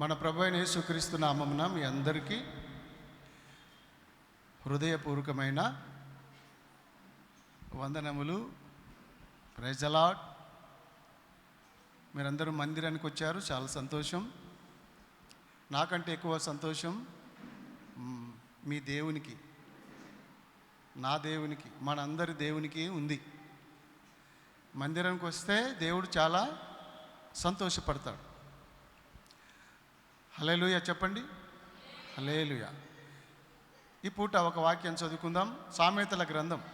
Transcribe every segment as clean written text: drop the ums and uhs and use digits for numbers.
మన ప్రభు అయిన యేసుక్రీస్తు నామమున మీ అందరికీ హృదయపూర్వకమైన వందనములు. Praise the lord. మీరందరూ మందిరానికి వచ్చారు, చాలా సంతోషం. నాకంటే ఎక్కువ సంతోషం మీ దేవునికి, నా దేవునికి, మనందరి దేవునికి ఉంది. మందిరానికి వస్తే దేవుడు చాలా సంతోషపడతాడు. హల్లెలూయా చెప్పండి, హల్లెలూయా. ఈ పూట ఒక వాక్యం చదువుకుందాం. సామెతల గ్రంథము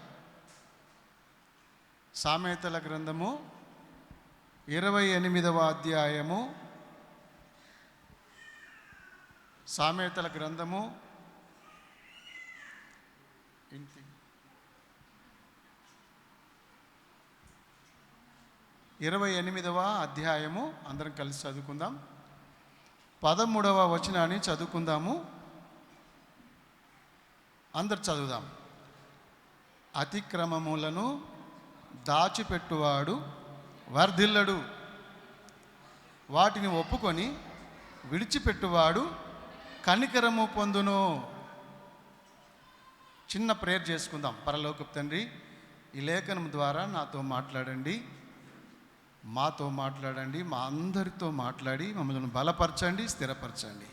28వ అధ్యాయము. సామెతల గ్రంథము 28వ అధ్యాయము అందరం కలిసి చదువుకుందాం. 13వ వచనాన్ని చదువుకుందాము. అందరు చదువుదాం. అతిక్రమములను దాచిపెట్టువాడు వర్ధిల్లడు, వాటిని ఒప్పుకొని విడిచిపెట్టువాడు కనికరము పొందును. చిన్న ప్రేయర్ చేసుకుందాం. పరలోకపు తండ్రి, ఈ లేఖనం ద్వారా నాతో మాట్లాడండి, మాతో మాట్లాడండి, మా అందరితో మాట్లాడి మమ్మల్ని బలపరచండి, స్థిరపరచండి.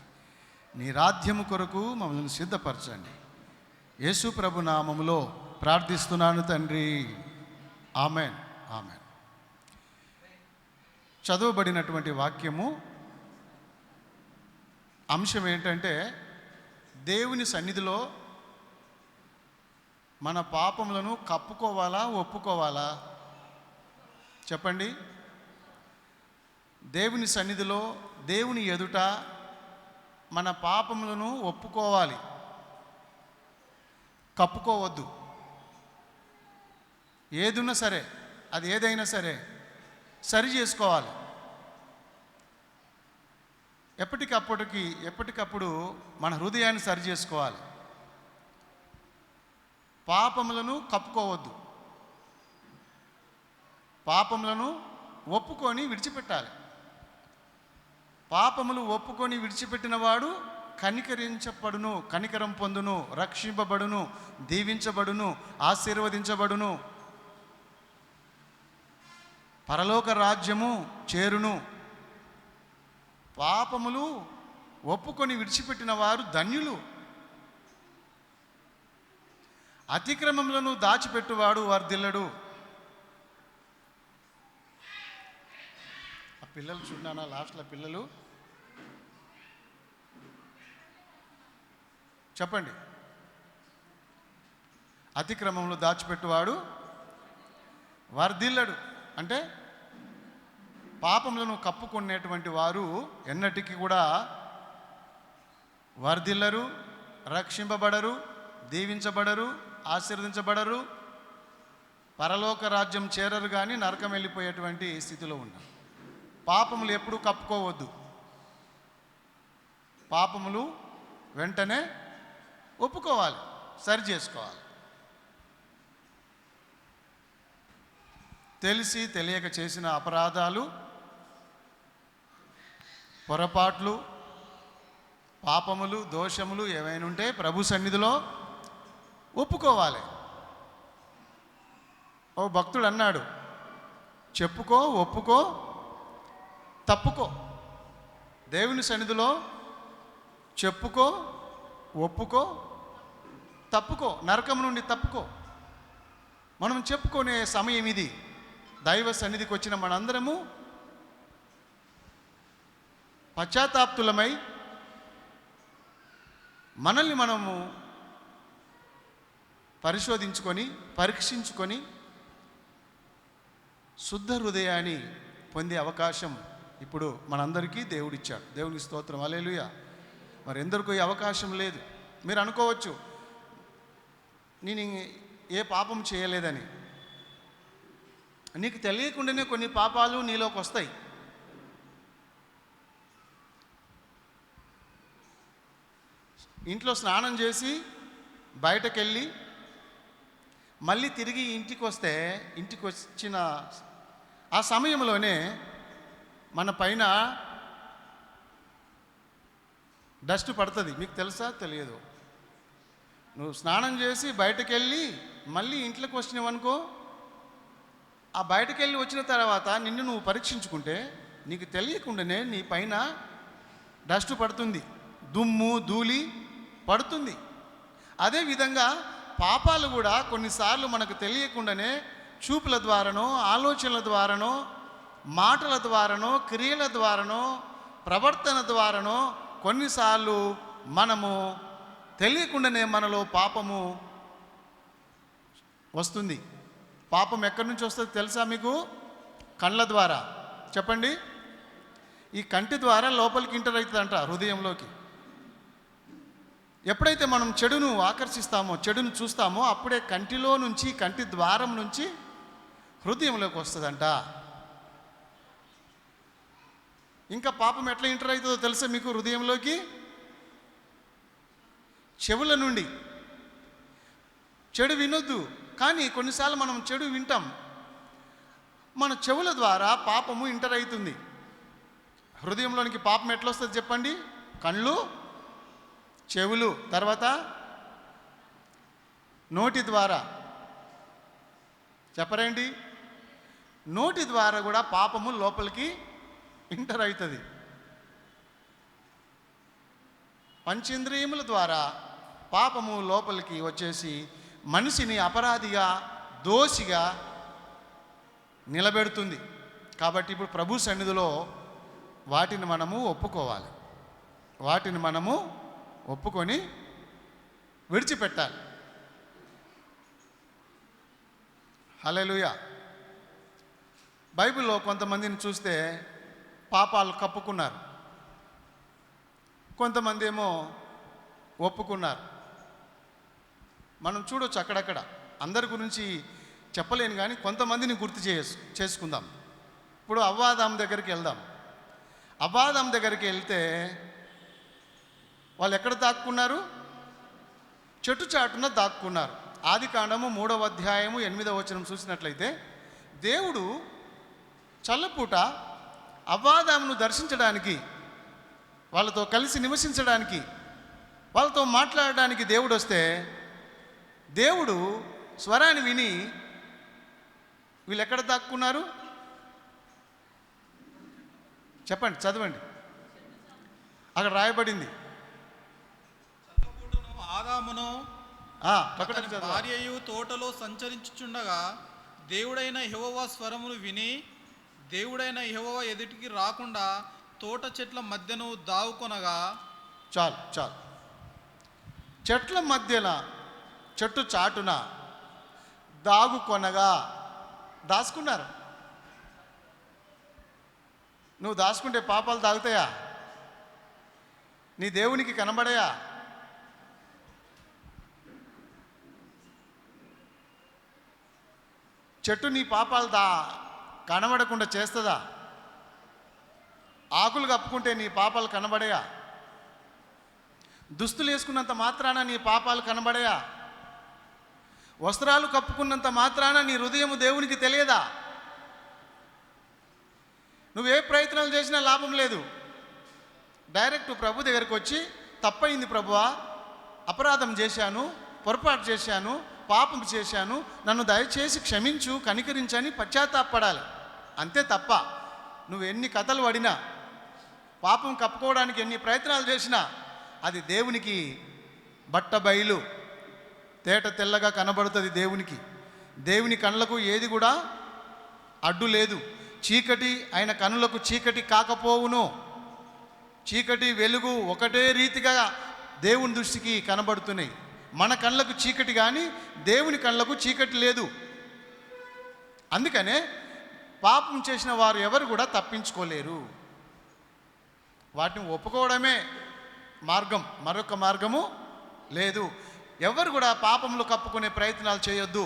నీ రాజ్యము కొరకు మమ్మల్ని సిద్ధపరచండి. యేసు ప్రభు నామములో ప్రార్థిస్తున్నాను తండ్రి, ఆమెన్, ఆమెన్. చదవబడినటువంటి వాక్యము అంశం ఏంటంటే, దేవుని సన్నిధిలో మన పాపములను కప్పుకోవాలా, ఒప్పుకోవాలా? చెప్పండి. దేవుని సన్నిధిలో, దేవుని ఎదుట మన పాపములను ఒప్పుకోవాలి, కప్పుకోవద్దు. ఏదున్నా సరే, అది ఏదైనా సరే సరి చేసుకోవాలి. ఎప్పటికప్పుడు మన హృదయాన్ని సరి చేసుకోవాలి. పాపములను కప్పుకోవద్దు, పాపములను ఒప్పుకొని విడిచిపెట్టాలి. పాపములు ఒప్పుకొని విడిచిపెట్టిన వాడు కనికరించబడును, కనికరం పొందును, రక్షింపబడును, దీవించబడును, ఆశీర్వదించబడును, పరలోక రాజ్యము చేరును. పాపములు ఒప్పుకొని విడిచిపెట్టిన వారు ధన్యులు. అతిక్రమములను దాచిపెట్టువాడు వర్ధిల్లడు. ఆ పిల్లలు చూడానా, లాస్ట్లో పిల్లలు చెప్పండి. అతిక్రమంలో దాచిపెట్టువాడు వర్ధిల్లడు అంటే పాపములను కప్పుకునేటువంటి వారు ఎన్నటికీ కూడా వర్ధిల్లరు, రక్షింపబడరు, దీవించబడరు, ఆశీర్వదించబడరు, పరలోక రాజ్యం చేరరు, కానీ నరకం వెళ్ళిపోయేటువంటి స్థితిలో ఉన్నారు. పాపములు ఎప్పుడూ కప్పుకోవద్దు. పాపములు వెంటనే ఒప్పుకోవాలి, సరి చేసుకోవాలి. తెలిసి తెలియక చేసిన అపరాధాలు, పొరపాట్లు, పాపములు, దోషములు ఏవైనా ఉంటే ప్రభు సన్నిధిలో ఒప్పుకోవాలి. ఓ భక్తుడు అన్నాడు, చెప్పుకో, ఒప్పుకో, తప్పుకో. దేవుని సన్నిధిలో చెప్పుకో, ఒప్పుకో, తప్పుకో, నరకం నుండి తప్పుకో. మనం చెప్పుకునే సమయం ఇది. దైవ సన్నిధికి వచ్చిన మనందరము పశ్చాత్తాప్తులమై మనల్ని మనము పరిశోధించుకొని, పరీక్షించుకొని శుద్ధ హృదయాన్ని పొందే అవకాశం ఇప్పుడు మనందరికీ దేవుడిచ్చాడు. దేవునికి స్తోత్రం, హల్లెలూయా. మరి ఎందరికో ఈ అవకాశం లేదు. మీరు అనుకోవచ్చు, నేను ఏ పాపం చేయలేదని. నీకు తెలియకుండానే కొన్ని పాపాలు నీలోకి వస్తాయి. ఇంట్లో స్నానం చేసి బయటకెళ్ళి మళ్ళీ తిరిగి ఇంటికి వచ్చిన ఆ సమయంలోనే మన పైన డస్ట్ పడుతుంది. మీకు తెలుసా తెలియదు? నువ్వు స్నానం చేసి బయటకు వెళ్ళి మళ్ళీ ఇంట్లోకి వచ్చినావనుకో, ఆ బయటకు వెళ్ళి వచ్చిన తర్వాత నిన్ను నువ్వు పరీక్షించుకుంటే నీకు తెలియకుండానే నీ పైన డస్ట్ పడుతుంది, దుమ్ము ధూళి పడుతుంది. అదేవిధంగా పాపాలు కూడా కొన్నిసార్లు మనకు తెలియకుండానే చూపుల ద్వారానో, ఆలోచనల ద్వారానో, మాటల ద్వారానో, క్రియల ద్వారానో, ప్రవర్తన ద్వారానో కొన్నిసార్లు మనము తెలియకుండానే మనలో పాపము వస్తుంది. పాపం ఎక్కడి నుంచి వస్తుంది తెలుసా మీకు? కళ్ళ ద్వారా. చెప్పండి. ఈ కంటి ద్వారా లోపలికి ఎంటర్ అవుతుందంట, హృదయంలోకి. ఎప్పుడైతే మనం చెడును ఆకర్షిస్తామో, చెడును చూస్తామో, అప్పుడే కంటిలో నుంచి, కంటి ద్వారం నుంచి హృదయంలోకి వస్తుందంట. ఇంకా పాపం ఎట్లా ఎంటర్ అవుతుందో తెలుసా మీకు? హృదయంలోకి చెవుల నుండి. చెడు వినొద్దు, కానీ కొన్నిసార్లు మనం చెడు వింటాం. మన చెవుల ద్వారా పాపము ఎంటర్ అవుతుంది. హృదయంలోనికి పాపం ఎట్లా వస్తుంది చెప్పండి? కళ్ళు, చెవులు, తర్వాత నోటి ద్వారా. చెప్పరేంటి? నోటి ద్వారా కూడా పాపము లోపలికి ఎంటర్ అవుతుంది. పంచేంద్రియముల ద్వారా పాపము లోపలికి వచ్చేసి మనిషిని అపరాధిగా, దోషిగా నిలబెడుతుంది. కాబట్టి ఇప్పుడు ప్రభు సన్నిధిలో వాటిని మనము ఒప్పుకోవాలి. వాటిని మనము ఒప్పుకొని విడిచిపెట్టాలి. హల్లెలూయా. బైబిల్లో కొంతమందిని చూస్తే పాపాలు కప్పుకున్నారు, కొంతమంది ఏమో ఒప్పుకున్నారు. మనం చూడొచ్చు అక్కడక్కడ. అందరి గురించి చెప్పలేను, కానీ కొంతమందిని గుర్తు చేసుకుందాం. ఇప్పుడు అవ్వాదాం దగ్గరికి వెళ్దాం. అవ్వాదాం దగ్గరికి వెళ్తే వాళ్ళు ఎక్కడ దాక్కున్నారు? చెట్టు చాటున దాక్కున్నారు. ఆదికాండము 3వ అధ్యాయము 8వ వచనం చూసినట్లయితే, దేవుడు చల్లపూట అవ్వాదామును దర్శించడానికి, వాళ్ళతో కలిసి నివసించడానికి, వాళ్ళతో మాట్లాడడానికి దేవుడు వస్తే, దేవుడు స్వరాన్ని విని వీళ్ళు ఎక్కడ దాక్కున్నారు? చెప్పండి, చదవండి. అక్కడ రాయబడింది, ఆదామును భార్యయు తోటలో సంచరించుచుండగా దేవుడైన యెహోవా స్వరమును విని, దేవుడైన యెహోవా ఎదుటికి రాకుండా తోట చెట్ల మధ్యను దావుకొనగా. చాలు చాలు. చెట్ల మధ్యన, చెట్టు చాటున దాగుకొనగా. దాచుకున్నారు. నువ్వు దాచుకుంటే పాపాలు దాగుతాయా? నీ దేవునికి కనబడయా? చెట్టు నీ పాపాలు కనబడకుండా చేస్తుందా? ఆకులు కప్పుకుంటే నీ పాపాలు కనబడయా? దుస్తులు వేసుకున్నంత మాత్రాన నీ పాపాలు కనబడయా? వస్త్రాలు కప్పుకున్నంత మాత్రాన నీ హృదయము దేవునికి తెలియదా? నువ్వే ప్రయత్నాలు చేసినా లాభం లేదు. డైరెక్ట్ ప్రభు దగ్గరికి వచ్చి, తప్పయింది ప్రభువా, అపరాధం చేశాను, పొరపాటు చేశాను, పాపం చేశాను, నన్ను దయచేసి క్షమించు, కనికరించని పశ్చాత్తాపడాలి. అంతే తప్ప నువ్వు ఎన్ని కథలు పడినా, పాపం కప్పుకోవడానికి ఎన్ని ప్రయత్నాలు చేసినా అది దేవునికి బట్టబయలు, తేట తెల్లగా కనబడుతుంది. దేవుని కళ్ళకు ఏది కూడా అడ్డు లేదు. చీకటి ఆయన కనులకు చీకటి కాకపోవును. చీకటి వెలుగు ఒకటే రీతిగా దేవుని దృష్టికి కనబడుతున్నాయి. మన కళ్ళకు చీకటి, కానీ దేవుని కళ్ళకు చీకటి లేదు. అందుకనే పాపం చేసిన వారు ఎవరు కూడా తప్పించుకోలేరు. వాటిని ఒప్పుకోవడమే మార్గం, మరొక మార్గము లేదు. ఎవరు కూడా పాపంలో కప్పుకునే ప్రయత్నాలు చేయొద్దు.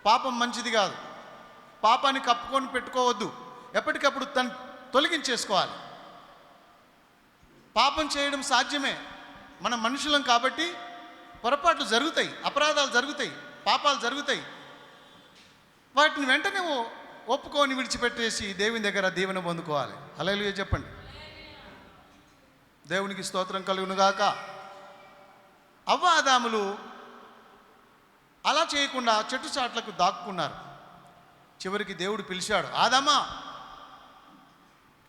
పాపం మంచిది కాదు. పాపాన్ని కప్పుకొని పెట్టుకోవద్దు. ఎప్పటికప్పుడు తొలగించేసుకోవాలి. పాపం చేయడం సాధ్యమే, మనం మనుషులం కాబట్టి పొరపాట్లు జరుగుతాయి, అపరాధాలు జరుగుతాయి, పాపాలు జరుగుతాయి. వాటిని వెంటనే ఒప్పుకొని విడిచిపెట్టేసి దేవుని దగ్గర దీవెన పొందుకోవాలి. హల్లెలూయా చెప్పండి. దేవునికి స్తోత్రం కలుగునుగాక. అవ్వ ఆదాములు అలా చేయకుండా చెట్టు చాట్లకు దాక్కున్నారు. చివరికి దేవుడు పిలిచాడు, ఆదామా,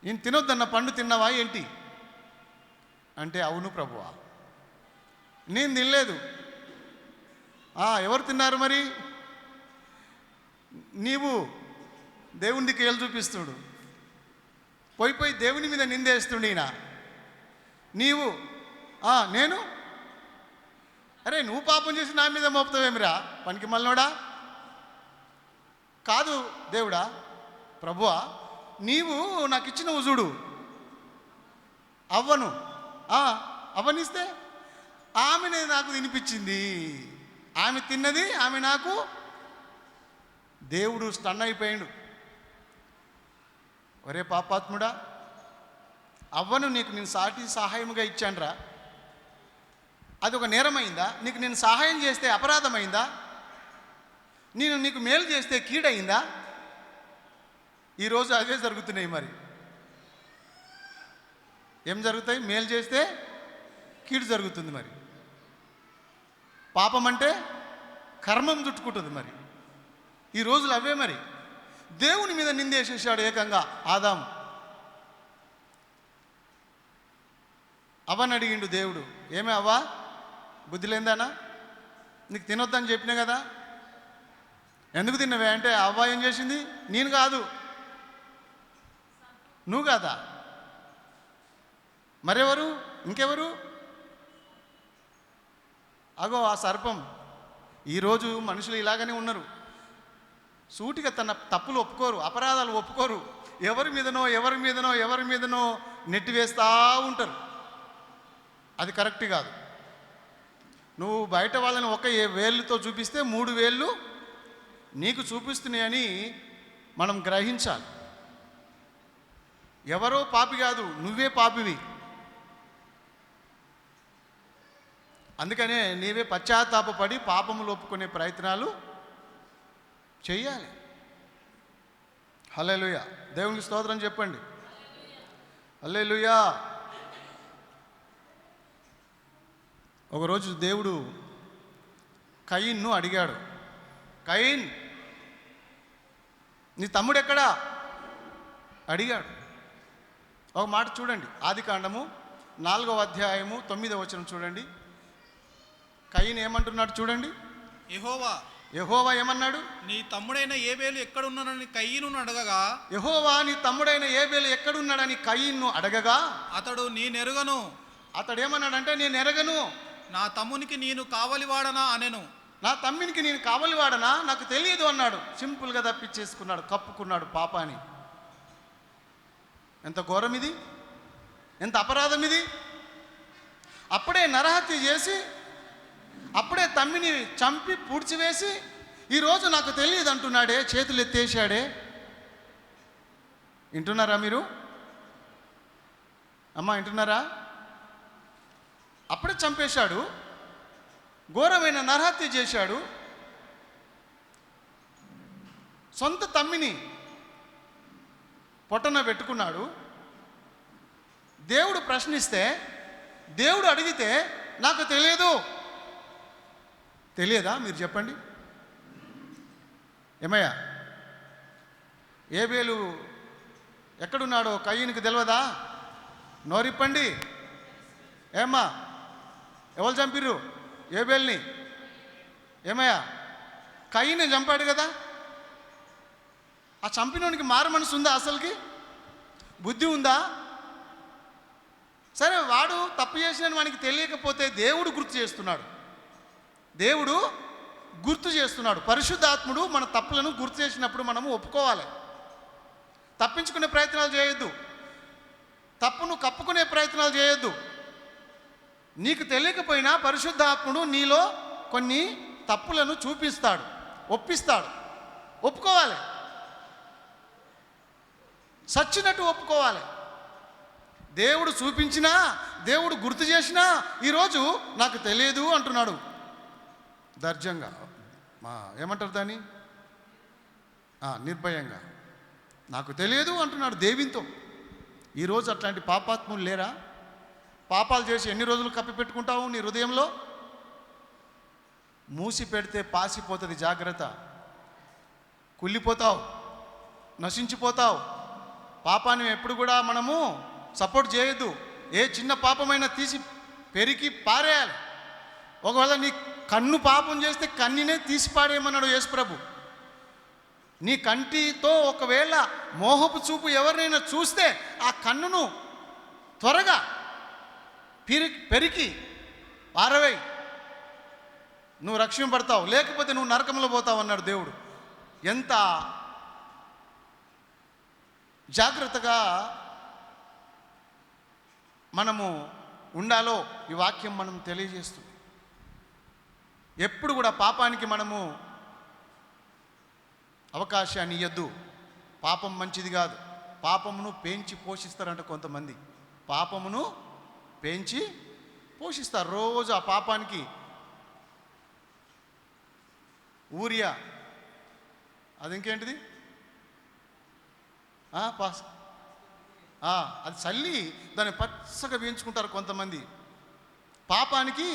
నేను తినొద్దన్న పండు తిన్నావా ఏంటి అంటే, అవును ప్రభువా, నేను తినలేదు. ఎవరు తిన్నారు మరి? నీవు. దేవునికి ఏళ్ళు చూపిస్తుడు, పోయి దేవుని మీద నిందేస్తుండు ఈయన. నీవు. నేను. అరే, నువ్వు పాపం చేసి నా మీద మోపుతావేమిరా పనికి మళ్ళోడా? కాదు దేవుడా, ప్రభువా, నీవు నాకు ఇచ్చిన చూడు అవ్వను. అవ్వనిస్తే ఆమెనే నాకు తినిపించింది, ఆమె తిన్నది, ఆమె నాకు. దేవుడు స్టన్ అయిపోయాడు. ఒరే పాపాత్ముడా, అవ్వను నీకు నేను సాటి సహాయముగా ఇచ్చానురా, అది ఒక నేరమైందా? నీకు నేను సహాయం చేస్తే అపరాధమైందా? నేను నీకు మేలు చేస్తే కీడయిందా? ఈరోజు అవే జరుగుతున్నాయి. మరి ఏం జరుగుతాయి? మేలు చేస్తే కీడు జరుగుతుంది. మరి పాపం అంటే కర్మం చుట్టుకుంటుంది. మరి ఈ రోజులు అవే. మరి దేవుని మీద నిందేసేసాడు ఏకంగా ఆదాము. అవ్వని అడిగిండు దేవుడు, ఏమే అవ్వా, బుద్ధి లేదానా? నీకు తినొద్దని చెప్పినా కదా, ఎందుకు తిన్నవే అంటే, అవ్వ ఏం చేసింది? నేను కాదు. నువ్వు కాదా? మరెవరు? ఇంకెవరు? అగో ఆ సర్పం. ఈరోజు మనుషులు ఇలాగనే ఉన్నారు. సూటిగా తన తప్పులు ఒప్పుకోరు, అపరాధాలు ఒప్పుకోరు. ఎవరి మీదనో నెట్టివేస్తూ ఉంటారు. అది కరెక్ట్ కాదు. నువ్వు బయట వాళ్ళని ఒక వేళ్ళతో చూపిస్తే 3 వేళ్ళు నీకు చూపిస్తున్నాయని మనం గ్రహించాలి. ఎవరో పాపి కాదు, నువ్వే పాపివి. అందుకనే నీవే పశ్చాత్తాపపడి పాపములు ఒప్పుకునే ప్రయత్నాలు చెయ్యాలి. హల్లెలూయా. దేవునికి స్తోత్రం చెప్పండి. హల్లెలూయా. ఒకరోజు దేవుడు కయీన్ను అడిగాడు, కయీన్, నీ తమ్ముడు ఎక్కడా అడిగాడు. ఒక మాట చూడండి, ఆదికాండము 4వ అధ్యాయము 9వ వచనం చూడండి. కయీన్ ఏమంటున్నాడు చూడండి. యెహోవా ఏమన్నాడు? నీ తమ్ముడైన ఏబేలు ఎక్కడున్నాడని కయీనును అడగగా, యెహోవా నీ తమ్ముడైన ఏబేలు ఎక్కడున్నాడని కయీన్ను అడగగా, అతడు నేనెరుగను. అతడు ఏమన్నాడంటే, నేను ఎరగను. నా తమ్మునికి నేను కావలివాడనా అనెను. నా తమ్మునికి నేను కావలివాడనా, నాకు తెలియదు అన్నాడు. సింపుల్గా తప్పించేసుకున్నాడు, కప్పుకున్నాడు పాపాన్ని. ఎంత ఘోరం ఇది, ఎంత అపరాధం ఇది. అప్పుడే నరహత్య చేసి, అప్పుడే తమ్మిని చంపి పూడ్చివేసి, ఈరోజు నాకు తెలియదు అంటున్నాడే, చేతులు ఎత్తేసాడే. వింటున్నారా మీరు? అమ్మా వింటున్నారా? అప్పుడే చంపేశాడు, ఘోరమైన నరహత్య చేశాడు. సొంత తమ్మిని పొట్టన పెట్టుకున్నాడు. దేవుడు ప్రశ్నిస్తే, దేవుడు అడిగితే నాకు తెలియదు. తెలియదా? మీరు చెప్పండి. ఏమయ్యా, ఏబేలు ఎక్కడున్నాడో కయీనుకు తెలియదా? నోరిప్పండి. ఏమ్మా, ఎవరు చంపిర్రు ఏబేల్ని? ఏమయ్యా, కయీనే చంపాడు కదా. ఆ చంపినోనికి మారు మనసు ఉందా? అసలుకి బుద్ధి ఉందా? సరే, వాడు తప్పు చేసిన వానికి తెలియకపోతే దేవుడు గుర్తు చేస్తున్నాడు. దేవుడు గుర్తు చేస్తున్నాడు. పరిశుద్ధాత్ముడు మన తప్పులను గుర్తు చేసినప్పుడు మనము ఒప్పుకోవాలి. తప్పించుకునే ప్రయత్నాలు చేయొద్దు, తప్పును కప్పుకునే ప్రయత్నాలు చేయొద్దు. నీకు తెలియకపోయినా పరిశుద్ధాత్ముడు నీలో కొన్ని తప్పులను చూపిస్తాడు, ఒప్పిస్తాడు. ఒప్పుకోవాలి, సచ్చినట్టు ఒప్పుకోవాలి. దేవుడు చూపించినా, దేవుడు గుర్తు చేసినా ఈరోజు నాకు తెలియదు అంటున్నాడు దర్జంగా. ఏమంటారు దాన్ని? నిర్భయంగా నాకు తెలియదు అంటున్నాడు దేవునితో. ఈరోజు అట్లాంటి పాపాత్ములు లేరా? పాపాలు చేసి ఎన్ని రోజులు కప్పిపెట్టుకుంటావు నీ హృదయంలో? మూసి పెడితే పాసిపోతుంది, జాగ్రత్త. కుళ్ళిపోతావు, నశించిపోతావు. పాపాన్ని ఎప్పుడు కూడా మనము సపోర్ట్ చేయొద్దు. ఏ చిన్న పాపమైనా తీసి పెరికి పారేయాలి. ఒకవేళ నీ కన్ను పాపం చేస్తే కన్నినే తీసి పారేయమన్నాడు యేసుప్రభు. నీ కంటితో ఒకవేళ మోహపు చూపు ఎవరినైనా చూస్తే ఆ కన్నును త్వరగా పెరికి పారవేయి, నువ్వు రక్షింపబడతావు. లేకపోతే నువ్వు నరకంలో పోతావు అన్నాడు దేవుడు. ఎంత జాగ్రత్తగా మనము ఉండాలో ఈ వాక్యం మనం తెలియజేస్తుంది. ఎప్పుడు కూడా పాపానికి మనము అవకాశాన్ని ఇవ్వద్దు. పాపం మంచిది కాదు. పాపమును పెంచి పోషిస్తారంట కొంతమంది. పాపమును పెంచి పోషిస్తారు. రోజు ఆ పాపానికి ఊరియా, అది ఇంకేంటిది, అది చల్లి దాన్ని పచ్చగా వేయించుకుంటారు కొంతమంది. పాపానికి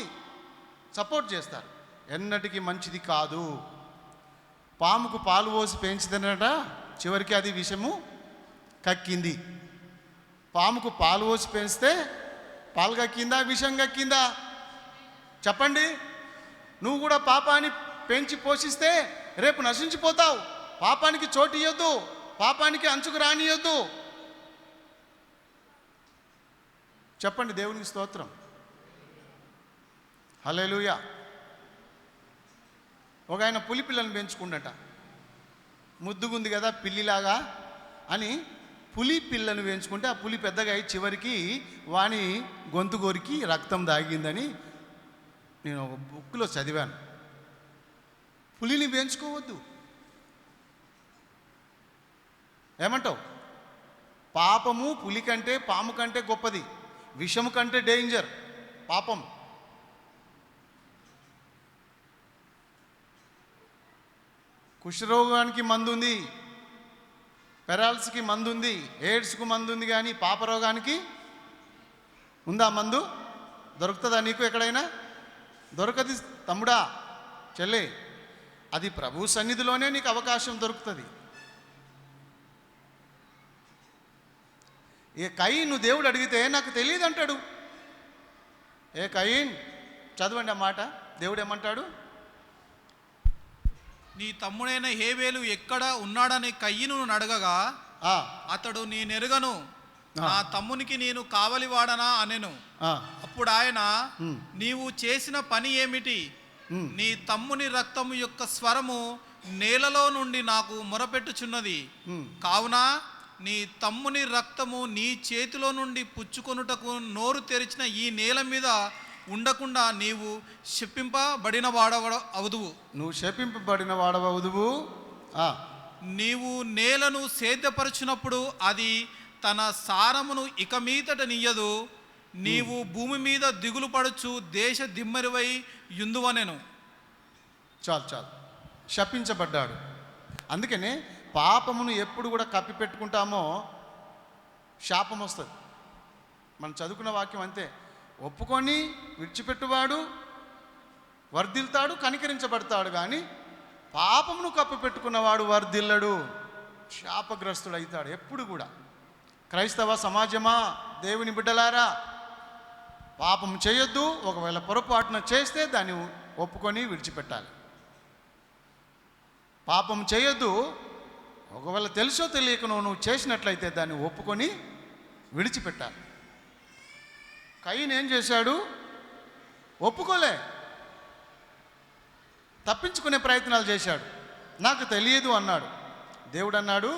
సపోర్ట్ చేస్తారు. ఎన్నటికీ మంచిది కాదు. పాముకు పాలు పోసి పెంచితేనట చివరికి అది విషము కక్కింది. పాముకు పాలు పోసి పెంచితే పాలు కక్కిందా, విషం కక్కిందా? చెప్పండి. నువ్వు కూడా పాపాన్ని పెంచి పోషిస్తే రేపు నశించిపోతావు. పాపానికి చోటు ఇవ్వద్దు, పాపానికి అంచుకు రానియొద్దు. చెప్పండి దేవునికి స్తోత్రం. హల్లెలూయా. ఒక ఆయన పులి పిల్లని పెంచుకుండట. ముద్దుగుంది కదా పిల్లిలాగా అని పులి పిల్లను పెంచుకుంటే ఆ పులి పెద్దగా అయి చివరికి వాని గొంతు కోరికి రక్తం దాగిందని నేను ఒక బుక్లో చదివాను. పులిని పెంచుకోవద్దు. ఏమంటావు? పాపము పులి కంటే పాము కంటే గొప్పది. విషము కంటే డేంజర్ పాపం. కుష్ఠరోగానికి మందు ఉంది, పెరాల్స్కి మందు ఉంది, ఎయిడ్స్కు మందు ఉంది, కానీ పాపరోగానికి ఉందా మందు? దొరుకుతుందా నీకు ఎక్కడైనా? దొరకది తమ్ముడా, చెల్లె. అది ప్రభు సన్నిధిలోనే నీకు అవకాశం దొరుకుతుంది. ఏ కయీను దేవుడు అడిగితే నాకు తెలియదు అంటాడు. ఏ కయీన్, చదవండి ఆ మాట. దేవుడు ఏమంటాడు? నీ తమ్ముడైన హేబేలు ఎక్కడ ఉన్నాడని కయ్యను అడగగా అతడు నీ నెరుగను, నా తమ్మునికి నేను కావలివాడనా అనెను. అప్పుడు ఆయన, నీవు చేసిన పని ఏమిటి? నీ తమ్ముని రక్తము యొక్క స్వరము నేలలో నుండి నాకు మొరపెట్టుచున్నది. కావున నీ తమ్ముని రక్తము నీ చేతిలో నుండి పుచ్చుకొనుటకు నోరు తెరిచిన ఈ నేల మీద ఉండకుండా నీవు శపింపబడిన వాడవదువు. నువ్వు శపింపబడిన వాడవదువు. నీవు నేలను సేద్యపరచినప్పుడు అది తన సారమును ఇక మీదట నీయదు. నీవు భూమి మీద దిగులు పడుచు దేశ దిమ్మరివై యుందువనెను. చాలు. శపించబడ్డాడు. అందుకనే పాపమును ఎప్పుడు కూడా కప్పిపెట్టుకుంటామో శాపం వస్తుంది. మనం చదువుకున్న వాక్యం అంతే. ఒప్పుకొని విడిచిపెట్టువాడు వర్ధిల్తాడు, కనికరించబడతాడు. కానీ పాపమును కప్పిపెట్టుకున్నవాడు వర్ధిల్లడు, శాపగ్రస్తుడు అవుతాడు ఎప్పుడు కూడా. క్రైస్తవ సమాజమా, దేవుని బిడ్డలారా, పాపం చేయొద్దు. ఒకవేళ పొరపాటున చేస్తే దాన్ని ఒప్పుకొని విడిచిపెట్టాలి. పాపం చేయొద్దు. ఒకవేళ తెలుసో తెలియకనో నువ్వు చేసినట్లయితే దాన్ని ఒప్పుకొని విడిచిపెట్టాలి. కయీను ఏం చేశాడు? ఒప్పుకోలే, తప్పించుకునే ప్రయత్నాలు చేశాడు. నాకు తెలియదు అన్నాడు. దేవుడు అన్నాడు,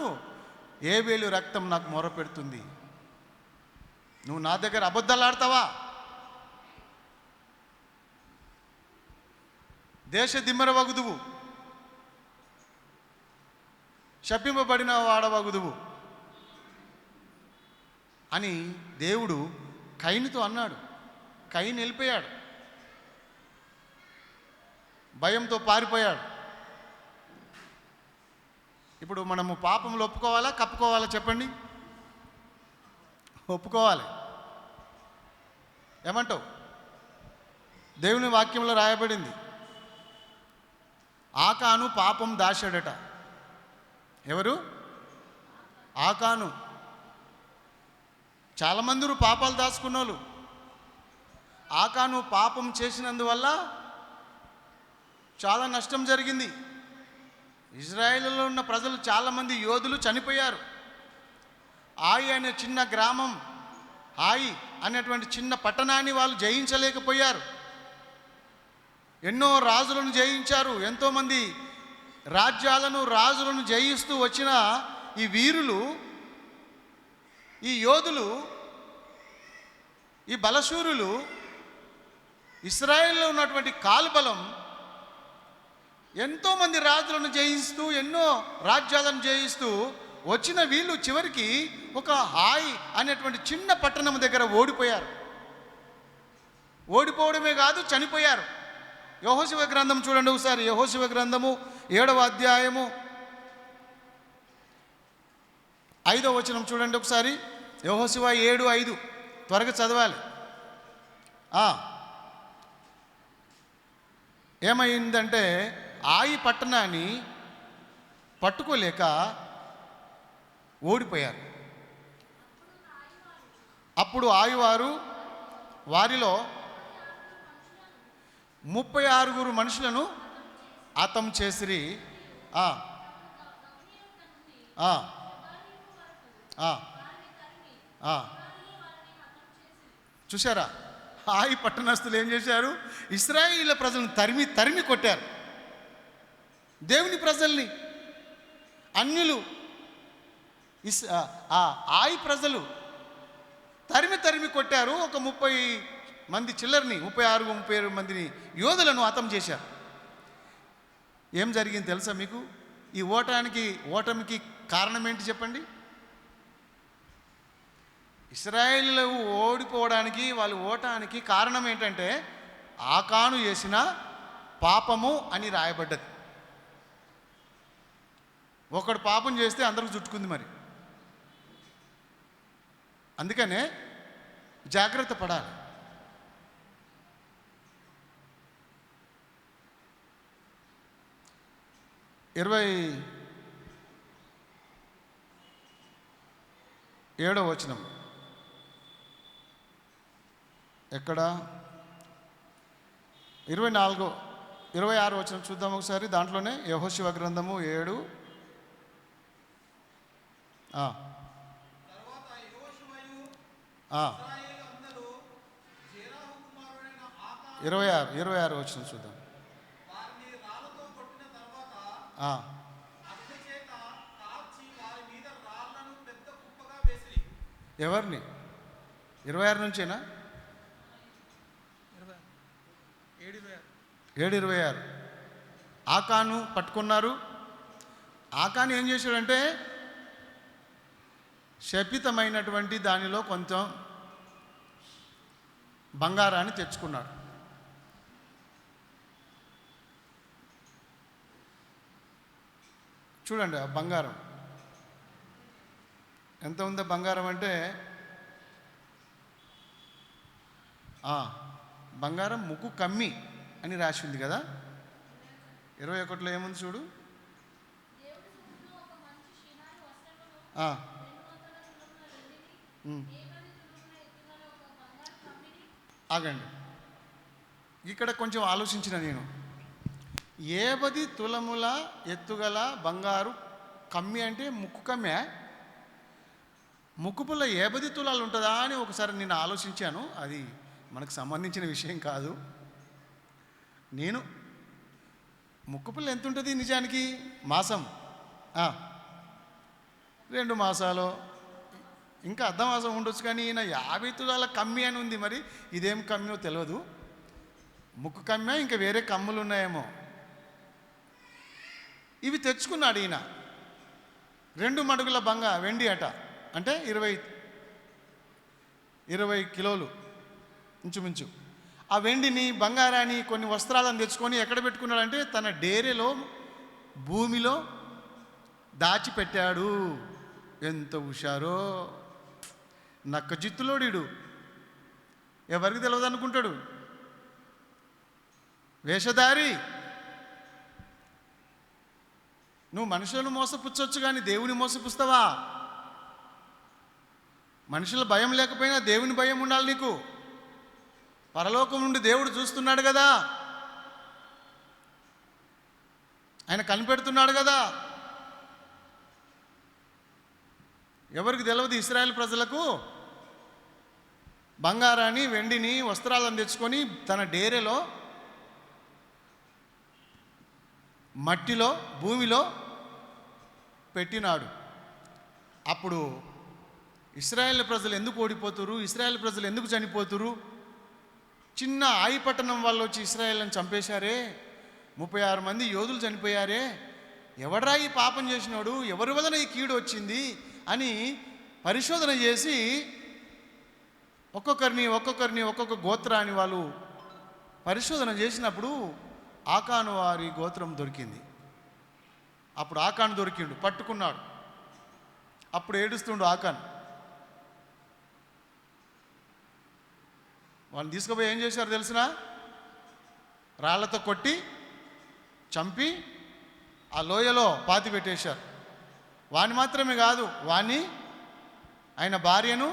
హేబేలు రక్తం నాకు మొరపెడుతుంది. నువ్వు నా దగ్గర అబద్ధాలు ఆడతావా? దేశ దిమ్మరవగుదువు, శపింపబడిన వాడవగుదువు అని దేవుడు కయీనుతో అన్నాడు. కయీను వెళ్ళిపోయాడు, భయంతో పారిపోయాడు. ఇప్పుడు మనము పాపంలో ఒప్పుకోవాలా, కప్పుకోవాలా? చెప్పండి. ఒప్పుకోవాలి. ఏమంటావు? దేవుని వాక్యంలో రాయబడింది, ఆకాను పాపం దాచాడట. ఎవరు? ఆకాను. చాలామంది పాపాలు దాచుకున్నోళ్ళు. ఆకాను పాపం చేసినందువల్ల చాలా నష్టం జరిగింది. ఇజ్రాయేలులో ఉన్న ప్రజలు చాలామంది యోధులు చనిపోయారు. ఆయి అనే చిన్న గ్రామం, ఆయి అనేటువంటి చిన్న పట్టణాన్ని వాళ్ళు జయించలేకపోయారు. ఎన్నో రాజులను జయించారు. ఎంతోమంది రాజ్యాలను, రాజులను జయిస్తూ వచ్చిన ఈ వీరులు, ఈ యోధులు, ఈ బలశూరులు, ఇశ్రాయేల్లో ఉన్నటువంటి కాలుబలం ఎంతోమంది రాజులను జయిస్తూ, ఎన్నో రాజ్యాలను జయిస్తూ వచ్చిన వీళ్ళు చివరికి ఒక హాయ్ అనేటువంటి చిన్న పట్టణం దగ్గర ఓడిపోయారు. ఓడిపోవడమే కాదు, చనిపోయారు. యెహోషువ గ్రంథం చూడండి ఒకసారి. యెహోషువ గ్రంథము 7వ అధ్యాయము 5వ వచనం చూడండి ఒకసారి. యెహోషువ 7:5 త్వరగా చదవాలి. ఏమైందంటే ఆయి పట్టణాన్ని పట్టుకోలేక ఓడిపోయారు. అప్పుడు ఆయువారు వారిలో 36 మనుషులను హతం చేసిరి. చూసారా? ఆయి పట్టణస్తులు ఏం చేశారు? ఇశ్రాయేలు ప్రజలను తరిమి కొట్టారు. దేవుని ప్రజల్ని, అన్యులు, ఆయి ప్రజలు తరిమి కొట్టారు. ఒక 30 మంది చిల్లర్ని, 36-37 మందిని యోధులను హతం చేశారు. ఏం జరిగింది తెలుసా మీకు? ఈ ఓటమికి కారణం ఏంటి చెప్పండి? ఇశ్రాయేలు ఓడిపోవడానికి, వాళ్ళు ఓటానికి కారణం ఏంటంటే ఆకాను చేసిన పాపము అని రాయబడ్డది. ఒకడు పాపం చేస్తే అందరికి చుట్టుకుంది. మరి అందుకనే జాగ్రత్త పడాలి. ఇరవై 7వ వచనం ఎక్కడ? 26వ వచనం చూద్దాం ఒకసారి. దాంట్లోనే యెహోషువ గ్రంథము 7 26 వచనం చూద్దాం. ఎవరిని? 26 నుంచేనా? 7:26 ఆకాను పట్టుకున్నారు. ఆకాను ఏం చేశాడంటే శపితమైనటువంటి దానిలో కొంచెం బంగారాన్ని తెచ్చుకున్నాడు. చూడండి ఆ బంగారం ఎంత ఉందో. బంగారం అంటే బంగారం ముక్కు కమ్మి అని రాసి ఉంది కదా. 21లో ఏముంది చూడు. ఆగండి, ఇక్కడ కొంచెం ఆలోచించిన నేను. 10 తులముల ఎత్తుగల బంగారు కమ్మి అంటే ముక్కు కమ్మే? ముక్కు పుల్ల 10 తులాలు ఉంటుందా అని ఒకసారి నేను ఆలోచించాను. అది మనకు సంబంధించిన విషయం కాదు. నేను ముక్కు పుల్ల ఎంత ఉంటుంది నిజానికి? మాసం 2 మాసాలు, ఇంకా అర్ధ మాసం ఉండొచ్చు. కానీ ఈయన 50 తులాల కమ్మి అని ఉంది. మరి ఇదేం కమ్మో తెలియదు. ముక్కు కమ్మే, ఇంకా వేరే కమ్ములు ఉన్నాయేమో. ఇవి తెచ్చుకున్నాడు ఈయన. 2 మడుగుల వెండి అట. అంటే 20 కిలోలు ఇంచుమించు. ఆ వెండిని, బంగారాన్ని, కొన్ని వస్త్రాలను తెచ్చుకొని ఎక్కడ పెట్టుకున్నాడంటే తన డేరెలో, భూమిలో దాచిపెట్టాడు. ఎంత హుషారో! నక్క జిత్తులోడు. ఎవరికి తెలియదు అనుకుంటాడు. వేషధారి. నువ్వు మనుషులను మోసపుచ్చవచ్చు కానీ దేవుని మోసపుస్తావా? మనుషుల భయం లేకపోయినా దేవుని భయం ఉండాలి నీకు. పరలోకం నుండి దేవుడు చూస్తున్నాడు కదా, ఆయన కనిపెడుతున్నాడు కదా. ఎవరికి తెలియదు ఇశ్రాయేలు ప్రజలకు బంగారాన్ని వెండిని వస్త్రాలను తెచ్చుకొని తన డేరెలో మట్టిలో భూమిలో పెట్టినాడు. అప్పుడు ఇశ్రాయేల్ ప్రజలు ఎందుకు ఓడిపోతురు, ఇశ్రాయేల్ ప్రజలు ఎందుకు చనిపోతురు? చిన్న ఆయి పట్టణం వాళ్ళు వచ్చి ఇశ్రాయేల్ని చంపేశారే, 36 మంది యోధులు చనిపోయారే, ఎవడ్రా ఈ పాపం చేసినాడు, ఎవరి వలన ఈ కీడు వచ్చింది అని పరిశోధన చేసి ఒక్కొక్కరిని ఒక్కొక్క గోత్రాన్ని వాళ్ళు పరిశోధన చేసినప్పుడు ఆకాను వారి గోత్రం దొరికింది. అప్పుడు ఆకాను దొరికిండు, పట్టుకున్నాడు. అప్పుడు ఏడుస్తుండు ఆకాను. వాళ్ళని తీసుకుపోయి ఏం చేశారు తెలిసిన? రాళ్లతో కొట్టి చంపి ఆ లోయలో పాతి పెట్టేశారు. వాని మాత్రమే కాదు, వాణ్ణి, ఆయన భార్యను,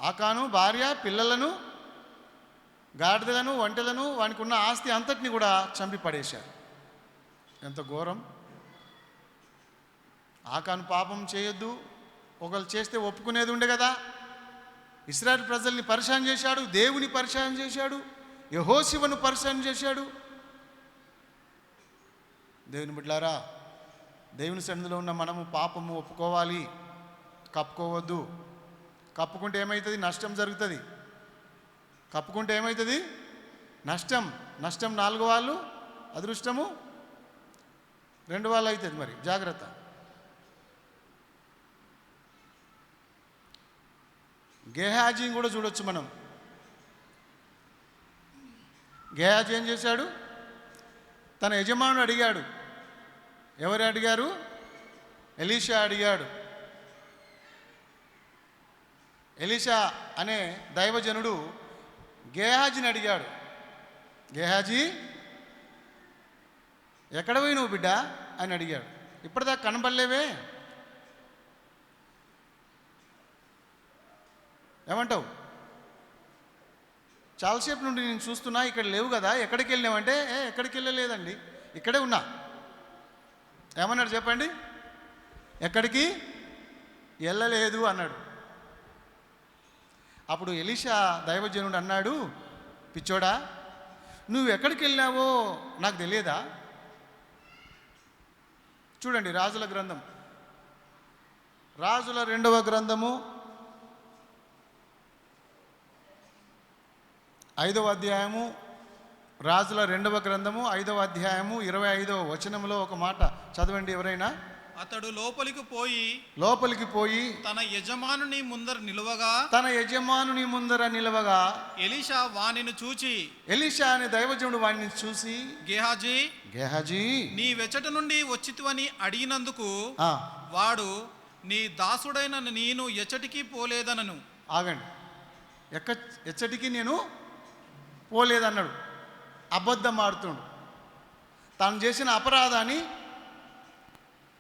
ఆకాను భార్య, పిల్లలను, గాడిదలను, ఒంటెలను, వానికి ఉన్న ఆస్తి అంతటిని కూడా చంపి పడేశారు. ఎంత ఘోరం! ఆకాను పాపం చేయొద్దు, ఒకళ్ళు చేస్తే ఒప్పుకునేది ఉండే కదా. ఇశ్రాయేలు ప్రజల్ని పరిశాన్ చేశాడు, దేవుని పరిశాన్ చేశాడు, యెహోషువను పరిశాన్ చేశాడు. దేవుని బిడ్డలారా, దేవుని సన్నిధిలో ఉన్న మనము పాపము ఒప్పుకోవాలి, కప్పుకోవద్దు. కప్పుకుంటే ఏమవుతుంది? నష్టం జరుగుతుంది. కప్పుకుంటే ఏమవుతుంది? నష్టం. 4 వాళ్ళు, అదృష్టము 2 వాళ్ళు అవుతుంది. మరి జాగ్రత్త. గేహాజీని కూడా చూడొచ్చు మనం. గేహాజీ ఏం చేశాడు? తన యజమానుడు అడిగాడు. ఎవరు అడిగారు? ఎలీషా అడిగాడు. ఎలీషా అనే దైవజనుడు గేహాజీని అడిగాడు, గేహాజీ ఎక్కడ పోయి నువ్వు బిడ్డ అని అడిగాడు. ఇప్పటిదాకా కనబడలేవే, ఏమంటావు? చాలాసేపు నుండి నేను చూస్తున్నా, ఇక్కడ లేవు కదా, ఎక్కడికి వెళ్ళినావంటే ఎక్కడికి వెళ్ళలేదండి, ఇక్కడే ఉన్నా. ఏమన్నాడు చెప్పండి? ఎక్కడికి వెళ్ళలేదు అన్నాడు. అప్పుడు ఎలీషా దైవజనుడు అన్నాడు, పిచ్చోడా, నువ్వు ఎక్కడికి వెళ్ళావో నాకు తెలియదా? చూడండి, రాజుల గ్రంథం, రాజుల 2వ గ్రంథము 5వ అధ్యాయము, రాజుల 2వ గ్రంథము 5వ అధ్యాయము 25వ వచనంలో ఒక మాట చదవండి ఎవరైనా. అతడు లోపలికి పోయి తన యజమానుని ముందర నిలవగా ఎలీషా వానిని చూచి, ఎలీషా అనే దైవజనుడు వానిని చూసి, గేహాజీ నీ వెచ్చట నుండి వచ్చితివని అడిగినందుకు వాడు, నీ దాసుడైన నేను ఎచ్చటికి పోలేదనను. ఆగండి, ఎచ్చటికి నేను పోలేదన్నాడు. అబద్ధం ఆడుతుండు. తాను చేసిన అపరాధాన్ని,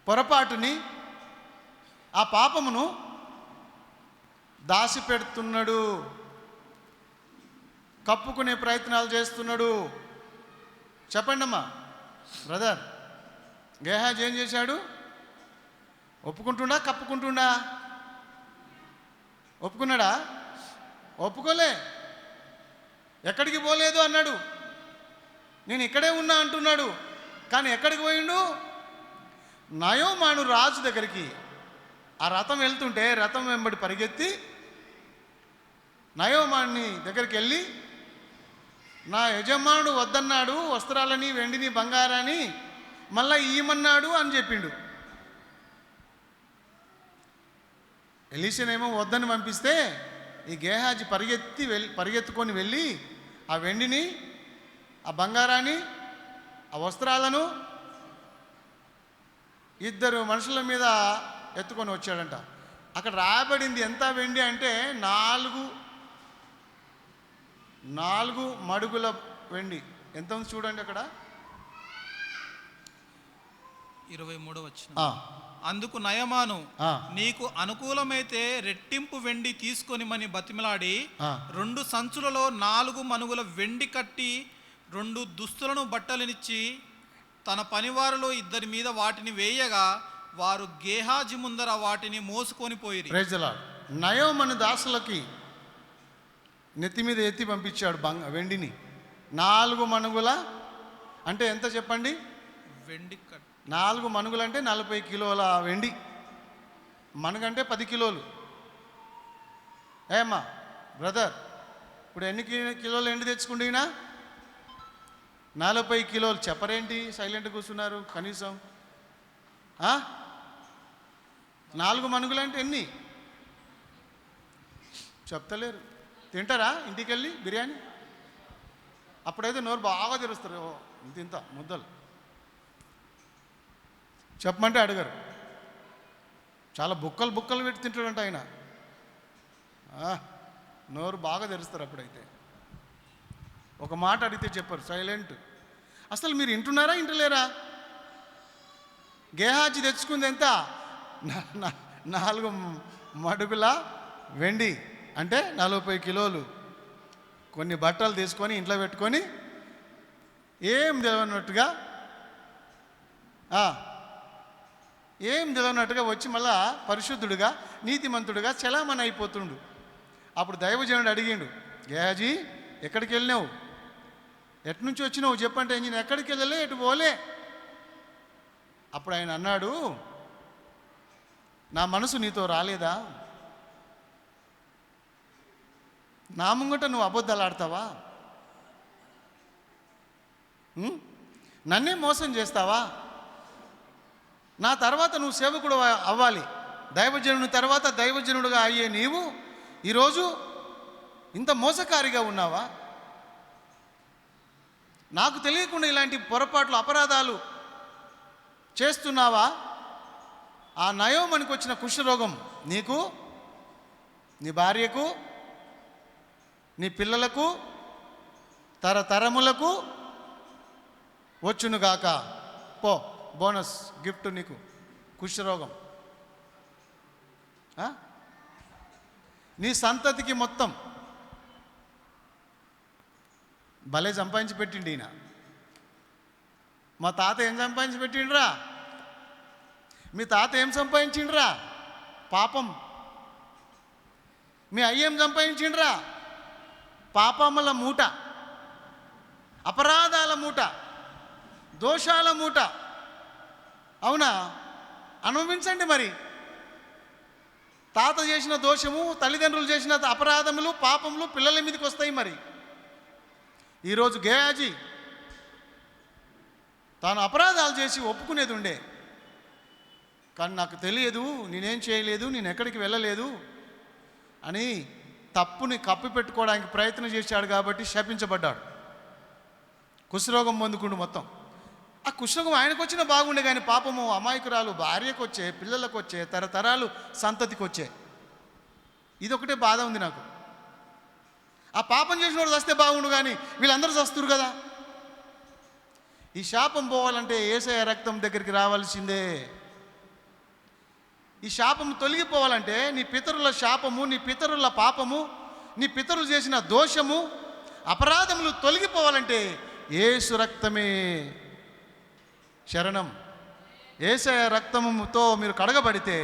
పొరపాటుని, ఆ పాపమును దాచిపెడుతున్నాడు, కప్పుకునే ప్రయత్నాలు చేస్తున్నాడు. చెప్పండి అమ్మా బ్రదర్, గేహాజీ ఏం చేశాడు? ఒప్పుకుంటుండా కప్పుకుంటుండా? ఒప్పుకున్నాడా? ఒప్పుకోలే. ఎక్కడికి పోలేదు అన్నాడు. నేను ఇక్కడే ఉన్నా అంటున్నాడు. కానీ ఎక్కడికి పోయిండు? నయోమాను రాజు దగ్గరికి. ఆ రథం వెళ్తుంటే రథం వెంబడి పరిగెత్తి నయోమాన్ని దగ్గరికి వెళ్ళి, నా యజమానుడు వద్దన్నాడు, వస్త్రాలని వెండిని బంగారాన్ని మళ్ళా ఇయ్యమన్నాడు అని చెప్పిండు. ఎలీషానేమో వద్దని పంపిస్తే ఈ గేహాజీ పరిగెత్తుకొని వెళ్ళి ఆ వెండిని, ఆ బంగారాన్ని, ఆ వస్త్రాలను 2 మనుషుల మీద ఎత్తుకొని వచ్చాడంట. అక్కడ రాయబడింది ఎంత వెండి అంటే 4 4 మడుగుల వెండి. ఎంత ఉంది చూడండి అక్కడ, 23 వచ్చిన. అందుకు నయమాను, నీకు అనుకూలమైతే రెట్టింపు వెండి తీసుకొని మని బతిమలాడి 2 సంచులలో 4 మనుగుల వెండి కట్టి 2 దుస్తులను బట్టలనిచ్చి తన పనివారిలో 2 మీద వాటిని వేయగా వారు గేహాజీ ముందర వాటిని మోసుకొని పోయిరి. Praise the Lord. నయోమను దాసులకి నెత్తి మీద ఎత్తి పంపించాడు వెండిని. 4 మనుగుల అంటే ఎంత చెప్పండి? వెండి కట్టి 4 మనుగులు అంటే 40 కిలోల వెండి. మనుగంటే 10 కిలోలు. ఏమ్మా బ్రదర్, ఇప్పుడు ఎన్ని కిలోలు ఎండి తెచ్చుకుంటున్నా? 40 కిలోలు. చెప్పరేంటి, సైలెంట్ కూర్చున్నారు? కనీసం 4 మనుగులు అంటే ఎన్ని చెప్తలేరు. తింటారా ఇంటికి వెళ్ళి బిర్యానీ? అప్పుడైతే నోరు బాగా తెరుస్తారు. ఇంత ముద్దలు చెప్పమంటే అడగరు. చాలా బుక్కలు పెట్టి తింటాడంట ఆయన. నోరు బాగా తెరుస్తారు అప్పుడైతే. ఒక మాట అడిగితే చెప్పరు, సైలెంట్. అసలు మీరు వింటున్నారా వింటలేరా? గేహాజీ తెచ్చుకుంది ఎంత? 4 మడుగుల వెండి అంటే 40 కిలోలు. కొన్ని బట్టలు తీసుకొని ఇంట్లో పెట్టుకొని ఏం తెలియనట్టుగా వచ్చి మళ్ళా పరిశుద్ధుడుగా నీతిమంతుడుగా చలామణి అయిపోతుండు. అప్పుడు దైవజనుడు అడిగిండు, గేహాజీ ఎక్కడికి వెళ్ళినావు? ఎట్నుంచి వచ్చినావు చెప్పంటే, నేను ఎక్కడికి వెళ్ళలే, ఎటు పోలే. అప్పుడు ఆయన అన్నాడు, నా మనసు నీతో రాలేదా? నా ముంగట నువ్వు అబద్ధాలు ఆడతావా? నన్నే మోసం చేస్తావా? నా తర్వాత నువ్వు సేవకుడు అవ్వాలి. దైవజనుని తర్వాత దైవజనుడుగా అయ్యే నీవు ఈరోజు ఇంత మోసకారిగా ఉన్నావా? నాకు తెలియకుండా ఇలాంటి పొరపాట్లు, అపరాధాలు చేస్తున్నావా? ఆ నయోమనికి వచ్చిన కుష్ఠరోగం నీకు, నీ భార్యకు, నీ పిల్లలకు, తరతరములకు వచ్చునుగాక. పో, బోనస్ గిఫ్ట్ నీకు కుష్ఠరోగం. నీ సంతతికి మొత్తం. భలే సంపాదించి పెట్టిండి ఈయన. మా తాత ఏం సంపాదించి పెట్టిండ్రా? మీ తాత ఏం సంపాదించిండ్రా? పాపం. మీ అయ్య ఏం సంపాదించిండ్రా? పాపముల మూట, అపరాధాల మూట, దోషాల మూట. అవునా? అనుభవించండి మరి. తాత చేసిన దోషము, తల్లిదండ్రులు చేసిన అపరాధములు, పాపములు పిల్లల మీదకి వస్తాయి. మరి ఈరోజు గేహాజీ తాను అపరాధాలు చేసి ఒప్పుకునేది ఉండే, కానీ నాకు తెలియదు, నేనేం చేయలేదు, నేను ఎక్కడికి వెళ్ళలేదు అని తప్పుని కప్పిపెట్టుకోవడానికి ప్రయత్నం చేశాడు. కాబట్టి శపించబడ్డాడు. కుష్ఠరోగం పొందుకుంటూ మొత్తం. ఆ కుష్ఠరోగం ఆయనకు వచ్చినా బాగుండే, కానీ పాపము అమాయకురాలు భార్యకు వచ్చే, పిల్లలకు వచ్చే, తరతరాలు సంతతికి వచ్చే. ఇదొకటే బాధ ఉంది నాకు. ఆ పాపం చేసిన వాడు చస్తే బాగుండు, కానీ వీళ్ళందరూ చస్తురు కదా. ఈ శాపం పోవాలంటే యేసయ్య రక్తం దగ్గరికి రావాల్సిందే. ఈ శాపం తొలగిపోవాలంటే నీ పితరుల శాపము, నీ పితరుల పాపము, నీ పితరులు చేసిన దోషము, అపరాధములు తొలగిపోవాలంటే యేసు రక్తమే శరణం. యేసయ్య రక్తముతో మీరు కడగబడితే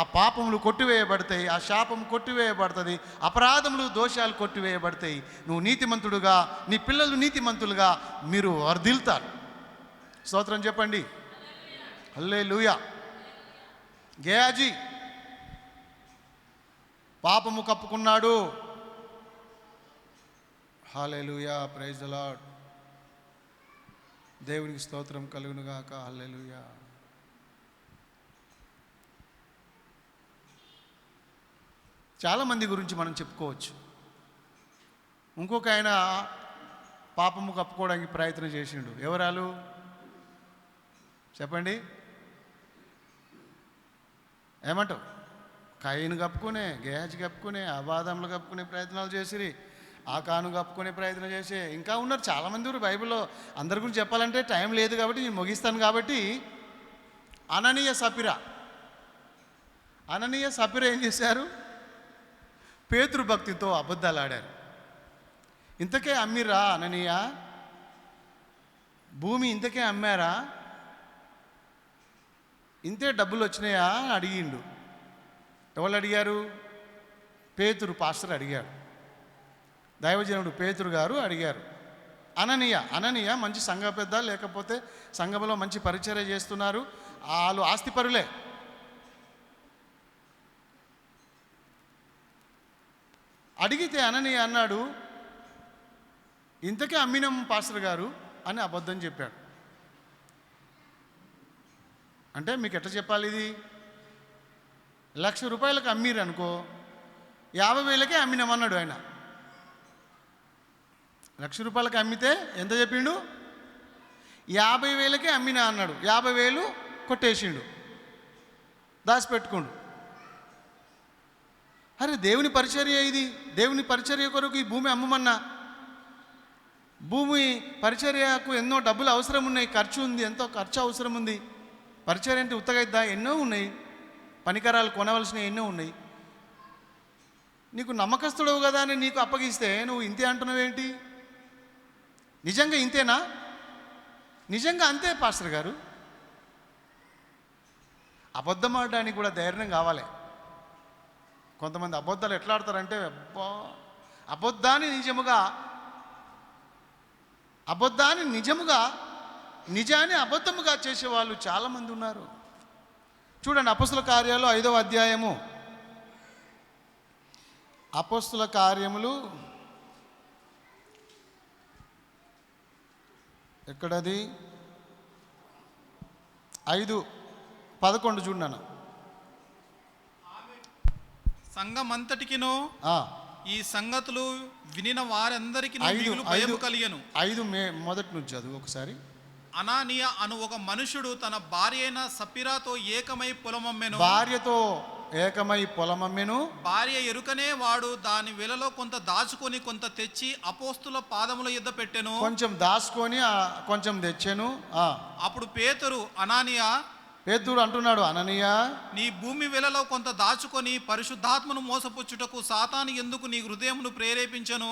ఆ పాపములు కొట్టివేయబడతాయి, ఆ శాపం కొట్టివేయబడుతుంది, అపరాధములు, దోషాలు కొట్టివేయబడతాయి. నువ్వు నీతిమంతుడుగా, నీ పిల్లలు నీతిమంతులుగా మీరు వర్ధిల్తారు. స్తోత్రం చెప్పండి. హల్లెలూయా. గేహాజీ పాపము కప్పుకున్నాడు. హల్లెలూయా. Praise the Lord. దేవునికి స్తోత్రం కలుగును గాక. హల్లెలూయా. చాలామంది గురించి మనం చెప్పుకోవచ్చు. ఇంకొక ఆయన పాపము కప్పుకోవడానికి ప్రయత్నం చేసిండు. ఎవరాలు చెప్పండి? ఏమంటావు? కయ్యను కప్పుకునే, గేహాజీ కప్పుకునే, అబాదములు కప్పుకునే ప్రయత్నాలు చేసిరి. ఆ కాను కప్పుకునే ప్రయత్నం చేసే ఇంకా ఉన్నారు చాలామంది ఉన్నారు బైబిల్లో. అందరి గురించి చెప్పాలంటే టైం లేదు కాబట్టి నేను ముగిస్తాను. కాబట్టి అననీయ సపిర ఏం చేశారు? పేతురు భక్తితో అబద్ధాలు ఆడారు. ఇంతకే అమ్మిరా అననీయ? భూమి ఇంతకే అమ్మారా? ఇంతే డబ్బులు వచ్చినాయా అని అడిగిండు. ఎవరు అడిగారు? పేతురు పాస్టర్ అడిగాడు. దైవజనుడు పేతురు గారు అడిగారు. అననీయ మంచి సంఘ పెద్ద, లేకపోతే సంఘంలో మంచి పరిచర్య చేస్తున్నారు, వాళ్ళు ఆస్తిపరులే. అడిగితే అననీయ అన్నాడు, ఇంతకే అమ్మినం పాస్టర్ గారు అని అబద్ధం చెప్పాడు. అంటే మీకు ఎట్లా చెప్పాలి? ఇది 1,00,000 రూపాయలకు అమ్మిరు అనుకో, 50,000కే అమ్మినామన్నాడు ఆయన. 1,00,000 రూపాయలకి అమ్మితే ఎంత చెప్పిండు? 50,000కే అమ్మినా అన్నాడు. 50,000 కొట్టేసిండు, దాచిపెట్టుకోండు. అరే దేవుని పరిచర్య ఇది. దేవుని పరిచర్య కొరకు ఈ భూమి అమ్మమన్నా. భూమి పరిచర్యకు ఎన్నో డబ్బులు అవసరం ఉన్నాయి, ఖర్చు ఉంది, ఎంతో ఖర్చు అవసరం ఉంది. పరిచర్య అంటే ఉత్తగైద్దా? ఎన్నో ఉన్నాయి, పనికరాలు కొనవలసినవి ఎన్నో ఉన్నాయి. నీకు నమ్మకస్తుడవు కదా అని నీకు అప్పగిస్తే నువ్వు ఇంతే అంటున్నావేంటి? నిజంగా ఇంతేనా? నిజంగా అంతే పాస్టర్ గారు. అబద్ధం ఆడడానికి కూడా ధైర్యం కావాలి. కొంతమంది అబద్ధాలు ఎట్లా ఆడతారంటే, అబద్ధాన్ని నిజముగా నిజాన్ని అబద్ధముగా చేసేవాళ్ళు చాలామంది ఉన్నారు. చూడండి, అపొస్తలుల కార్యాలు 5వ అధ్యాయము. అపొస్తలుల కార్యములు ఎక్కడది? 5:11 చూడన్నా. సంఘమంతటికిను ఈ సంగతులు వినిన వారందరికీ భయము కలిగెను. 5 మొదటి నుంచి చదువు ఒకసారి. అనానీయ అను ఒక మనుషుడు తన భార్య అయిన సపిరాతో ఏకమై పొలమమ్మెను. భార్య ఎరుకనే వాడు దాని వెలలో కొంత దాచుకొని కొంత తెచ్చి అపోస్తుల పాదముల యొద్ద పెట్టెను. కొంచెం దాచుకొని కొంచెం తెచ్చాను. అప్పుడు పేతురు అంటున్నాడు, అననీయ, నీ భూమి వెలలో కొంత దాచుకొని పరిశుద్ధాత్మను మోసపుచ్చుటకు సాతాను ఎందుకు నీ హృదయమును ప్రేరేపించను?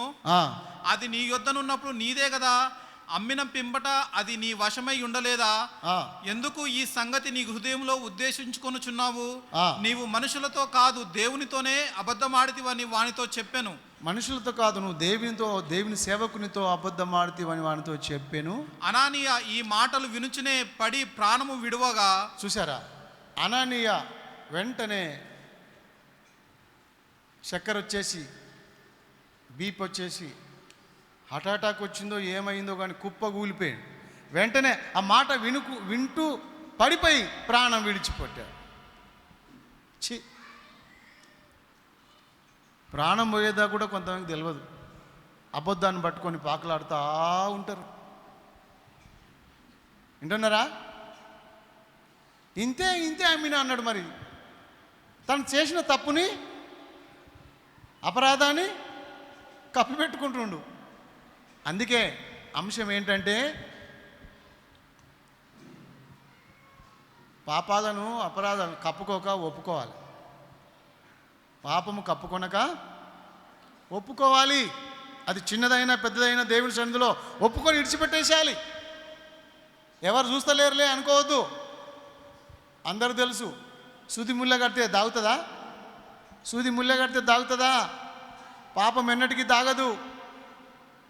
అది నీ యొద్దనున్నప్పుడు నీదే కదా. అమ్మిన పింబట అది నీ వశమై ఉండలేదా? ఎందుకు ఈ సంగతి నీ హృదయంలో ఉద్దేశించుకొనుచున్నావు? నీవు మనుషులతో కాదు దేవునితోనే అబద్ధమాడితివని వానితో చెప్పెను. మనుషులతో కాదు, నువ్వు దేవుని సేవకునితో అబద్ధమాడితివని వానితో చెప్పాను. అనానీయ ఈ మాటలు వినుచునే పడి ప్రాణము విడువగా. చూసారా? అనానీయ వెంటనే చక్కెర వచ్చేసి, బీప్ వచ్చేసి, హార్ట్ అటాక్ వచ్చిందో ఏమైందో కానీ కుప్పగూలిపోయాడు. వెంటనే ఆ మాట వింటూ పడిపోయి ప్రాణం విడిచిపెట్టాడు. ప్రాణం పోయేదా కూడా కొంతమందికి తెలియదు. అబద్ధాన్ని పట్టుకొని పాకలాడుతూ ఉంటారు. వింటున్నారా? ఇంతే అమ్మినా అన్నాడు. మరి తను చేసిన తప్పుని, అపరాధాన్ని కప్పిపెట్టుకుంటుండు. అందుకే అంశం ఏంటంటే, పాపాలను అపరాధాలను కప్పుకోక ఒప్పుకోవాలి. పాపము కప్పుకొనక ఒప్పుకోవాలి. అది చిన్నదైనా పెద్దదైనా దేవుని సన్నిధిలో ఒప్పుకొని విడిచిపెట్టేసేయాలి. ఎవరు చూస్తలేరులే అనుకోవద్దు. అందరూ తెలుసు. సూది ముళ్ళ కడితే దాగుతుందా? పాపం ఎన్నటికీ దాగదు.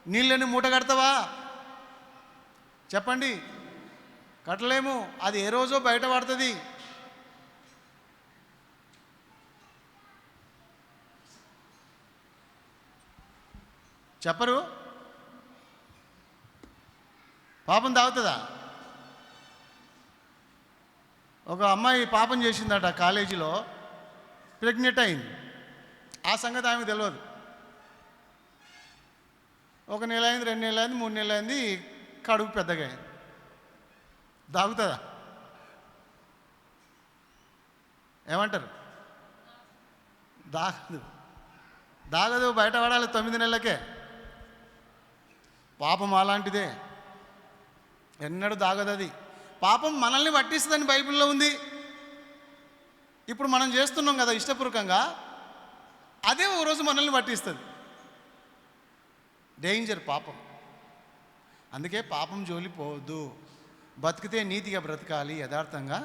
నీళ్ళని మూట కడతావా? చెప్పండి, కట్టలేము. అది ఏ రోజో బయట పడుతుంది. చెప్పరు. పాపం తాగుతుందా? ఒక అమ్మాయి పాపం చేసిందట కాలేజీలో, ప్రెగ్నెంట్ అయింది. ఆ సంగతి ఆమెకు తెలియదు. 1 నెల అయింది, 2 నెలలు అయింది, 3 నెలలు అయింది, కడుపు పెద్దగా అయింది. దాగుతుందా? ఏమంటారు? దాగదు. బయట పడాలి 9 నెలలకే. పాపం అలాంటిదే, ఎన్నడూ దాగదు అది. పాపం మనల్ని పట్టిస్తుందని బైబిల్లో ఉంది. ఇప్పుడు మనం చేస్తున్నాం కదా ఇష్టపూర్వకంగా, అదే ఓ రోజు మనల్ని పట్టిస్తుంది. డేంజర్ పాపం. అందుకే పాపం జోలి పోవద్దు. బతికితే నీతిగా బ్రతకాలి, యథార్థంగా.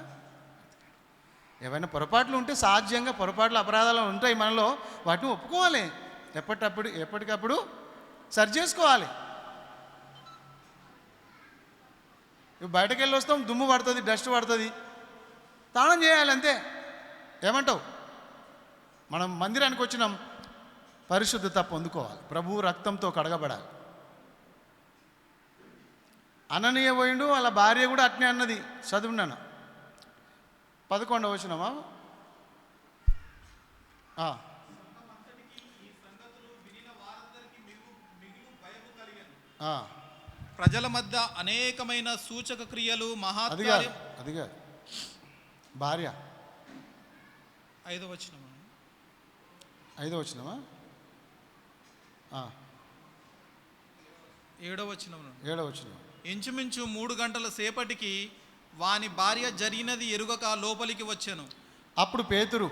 ఏవైనా పొరపాట్లు ఉంటే సహజంగా పొరపాట్లు అపరాధాలు ఉంటాయి మనలో, వాటిని ఒప్పుకోవాలి. ఎప్పటికప్పుడు సరి చేసుకోవాలి. బయటకు వెళ్ళి వస్తాం, దుమ్ము పడుతుంది, డస్ట్ పడుతుంది, స్నానం చేయాలి అంతే. ఏమంటావు? మనం మందిరానికి వచ్చినాం, పరిశుద్ధత పొందుకోవాలి, ప్రభువు రక్తంతో కడగబడాలి. అననీయ పోయిండు, వాళ్ళ భార్య కూడా అట్నే అన్నది. చదువున్నాను 11వ వచనమా? ప్రజల మధ్య అనేకమైన సూచక క్రియలు మహాత్కార్యం. అదిగా భార్య 5వ వచనమా? 5వ వచనమా? 7వ వచనం. 7వ వచనం. ఇంచుమించు 3 గంటల సేపటికి వాని భార్య జరిగినది ఎరుగక లోపలికి వచ్చాను. అప్పుడు పేతురు,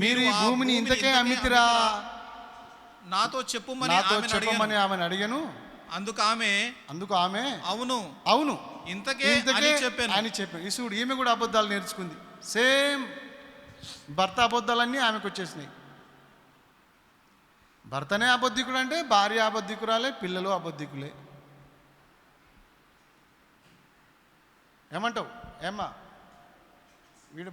మీరు ఈ భూమిని ఇంతకే అమ్మితిరా? నాతో చెప్పుమని ఆమెను అడిగాను. అందుకు ఆమె అవును అవును ఇంతకే అని చెప్పాను. ఇసుడు ఈమె కూడా అబద్ధాలు నేర్చుకుంది. సేమ్ భర్త అబద్ధాలన్నీ ఆమెకు వచ్చేసినాయి. భర్తనే అబద్ధికుడు అంటే భార్య అబద్ధికురాలే, పిల్లలు అబద్ధికులే. ఏమంటావు? ఏమ్మా వీడు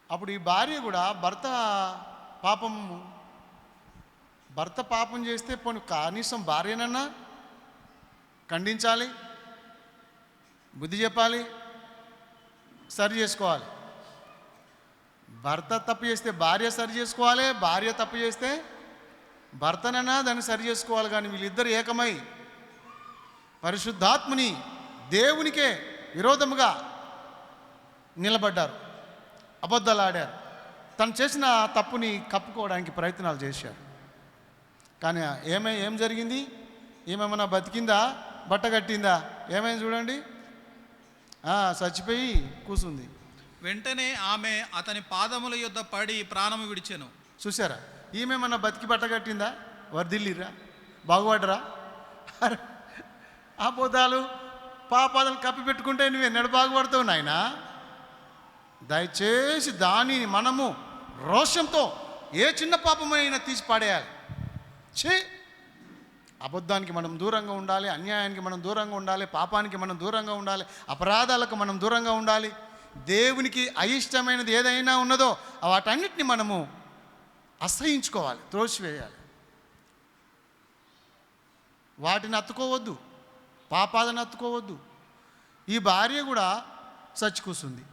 అప్పుడు ఈ భార్య కూడా భర్త పాపం చేస్తే పోనీ కనీసం భార్యనన్నా ఖండించాలి, బుద్ధి చెప్పాలి, సరి చేసుకోవాలి. భర్త తప్పు చేస్తే భార్య సరి చేసుకోవాలి, భార్య తప్పు చేస్తే భర్తనన్నా దాన్ని సరి చేసుకోవాలి. కానీ వీళ్ళిద్దరు ఏకమై పరిశుద్ధాత్మని దేవునికే విరోధముగా నిలబడ్డారు, అబద్ధాలు ఆడారు, తను చేసిన తప్పుని కప్పుకోవడానికి ప్రయత్నాలు చేశారు. కానీ ఏం జరిగింది? ఏమేమన్నా బతికిందా? బట్ట కట్టిందా? ఏమైంది చూడండి, చచ్చిపోయి కూసుంది. వెంటనే ఆమె అతని పాదముల యొద్ద పడి ప్రాణము విడిచెను. చూసారా? ఈమెమన్నా బతికి బట్ట కట్టిందా? వర్దిల్లిరా, బాగుపడరా? ఆ బోధాలు పాపాలను కప్పి పెట్టుకుంటే నువ్వు ఎన్నడు బాగుపడతావు నాయనా? దయచేసి దానిని మనము రోషంతో ఏ చిన్న పాపమైనా తీసి పడేయాలి. అబద్ధానికి మనం దూరంగా ఉండాలి, అన్యాయానికి మనం దూరంగా ఉండాలి, పాపానికి మనం దూరంగా ఉండాలి, అపరాధాలకు మనం దూరంగా ఉండాలి. దేవునికి అయిష్టమైనది ఏదైనా ఉన్నదో వాటన్నిటిని మనము అసహించుకోవాలి, త్రోసివేయాలి. వాటిని అత్తుకోవద్దు, పాపాలను అత్తుకోవద్దు. ఈ భార్య కూడా చచ్చి కూర్చుంది.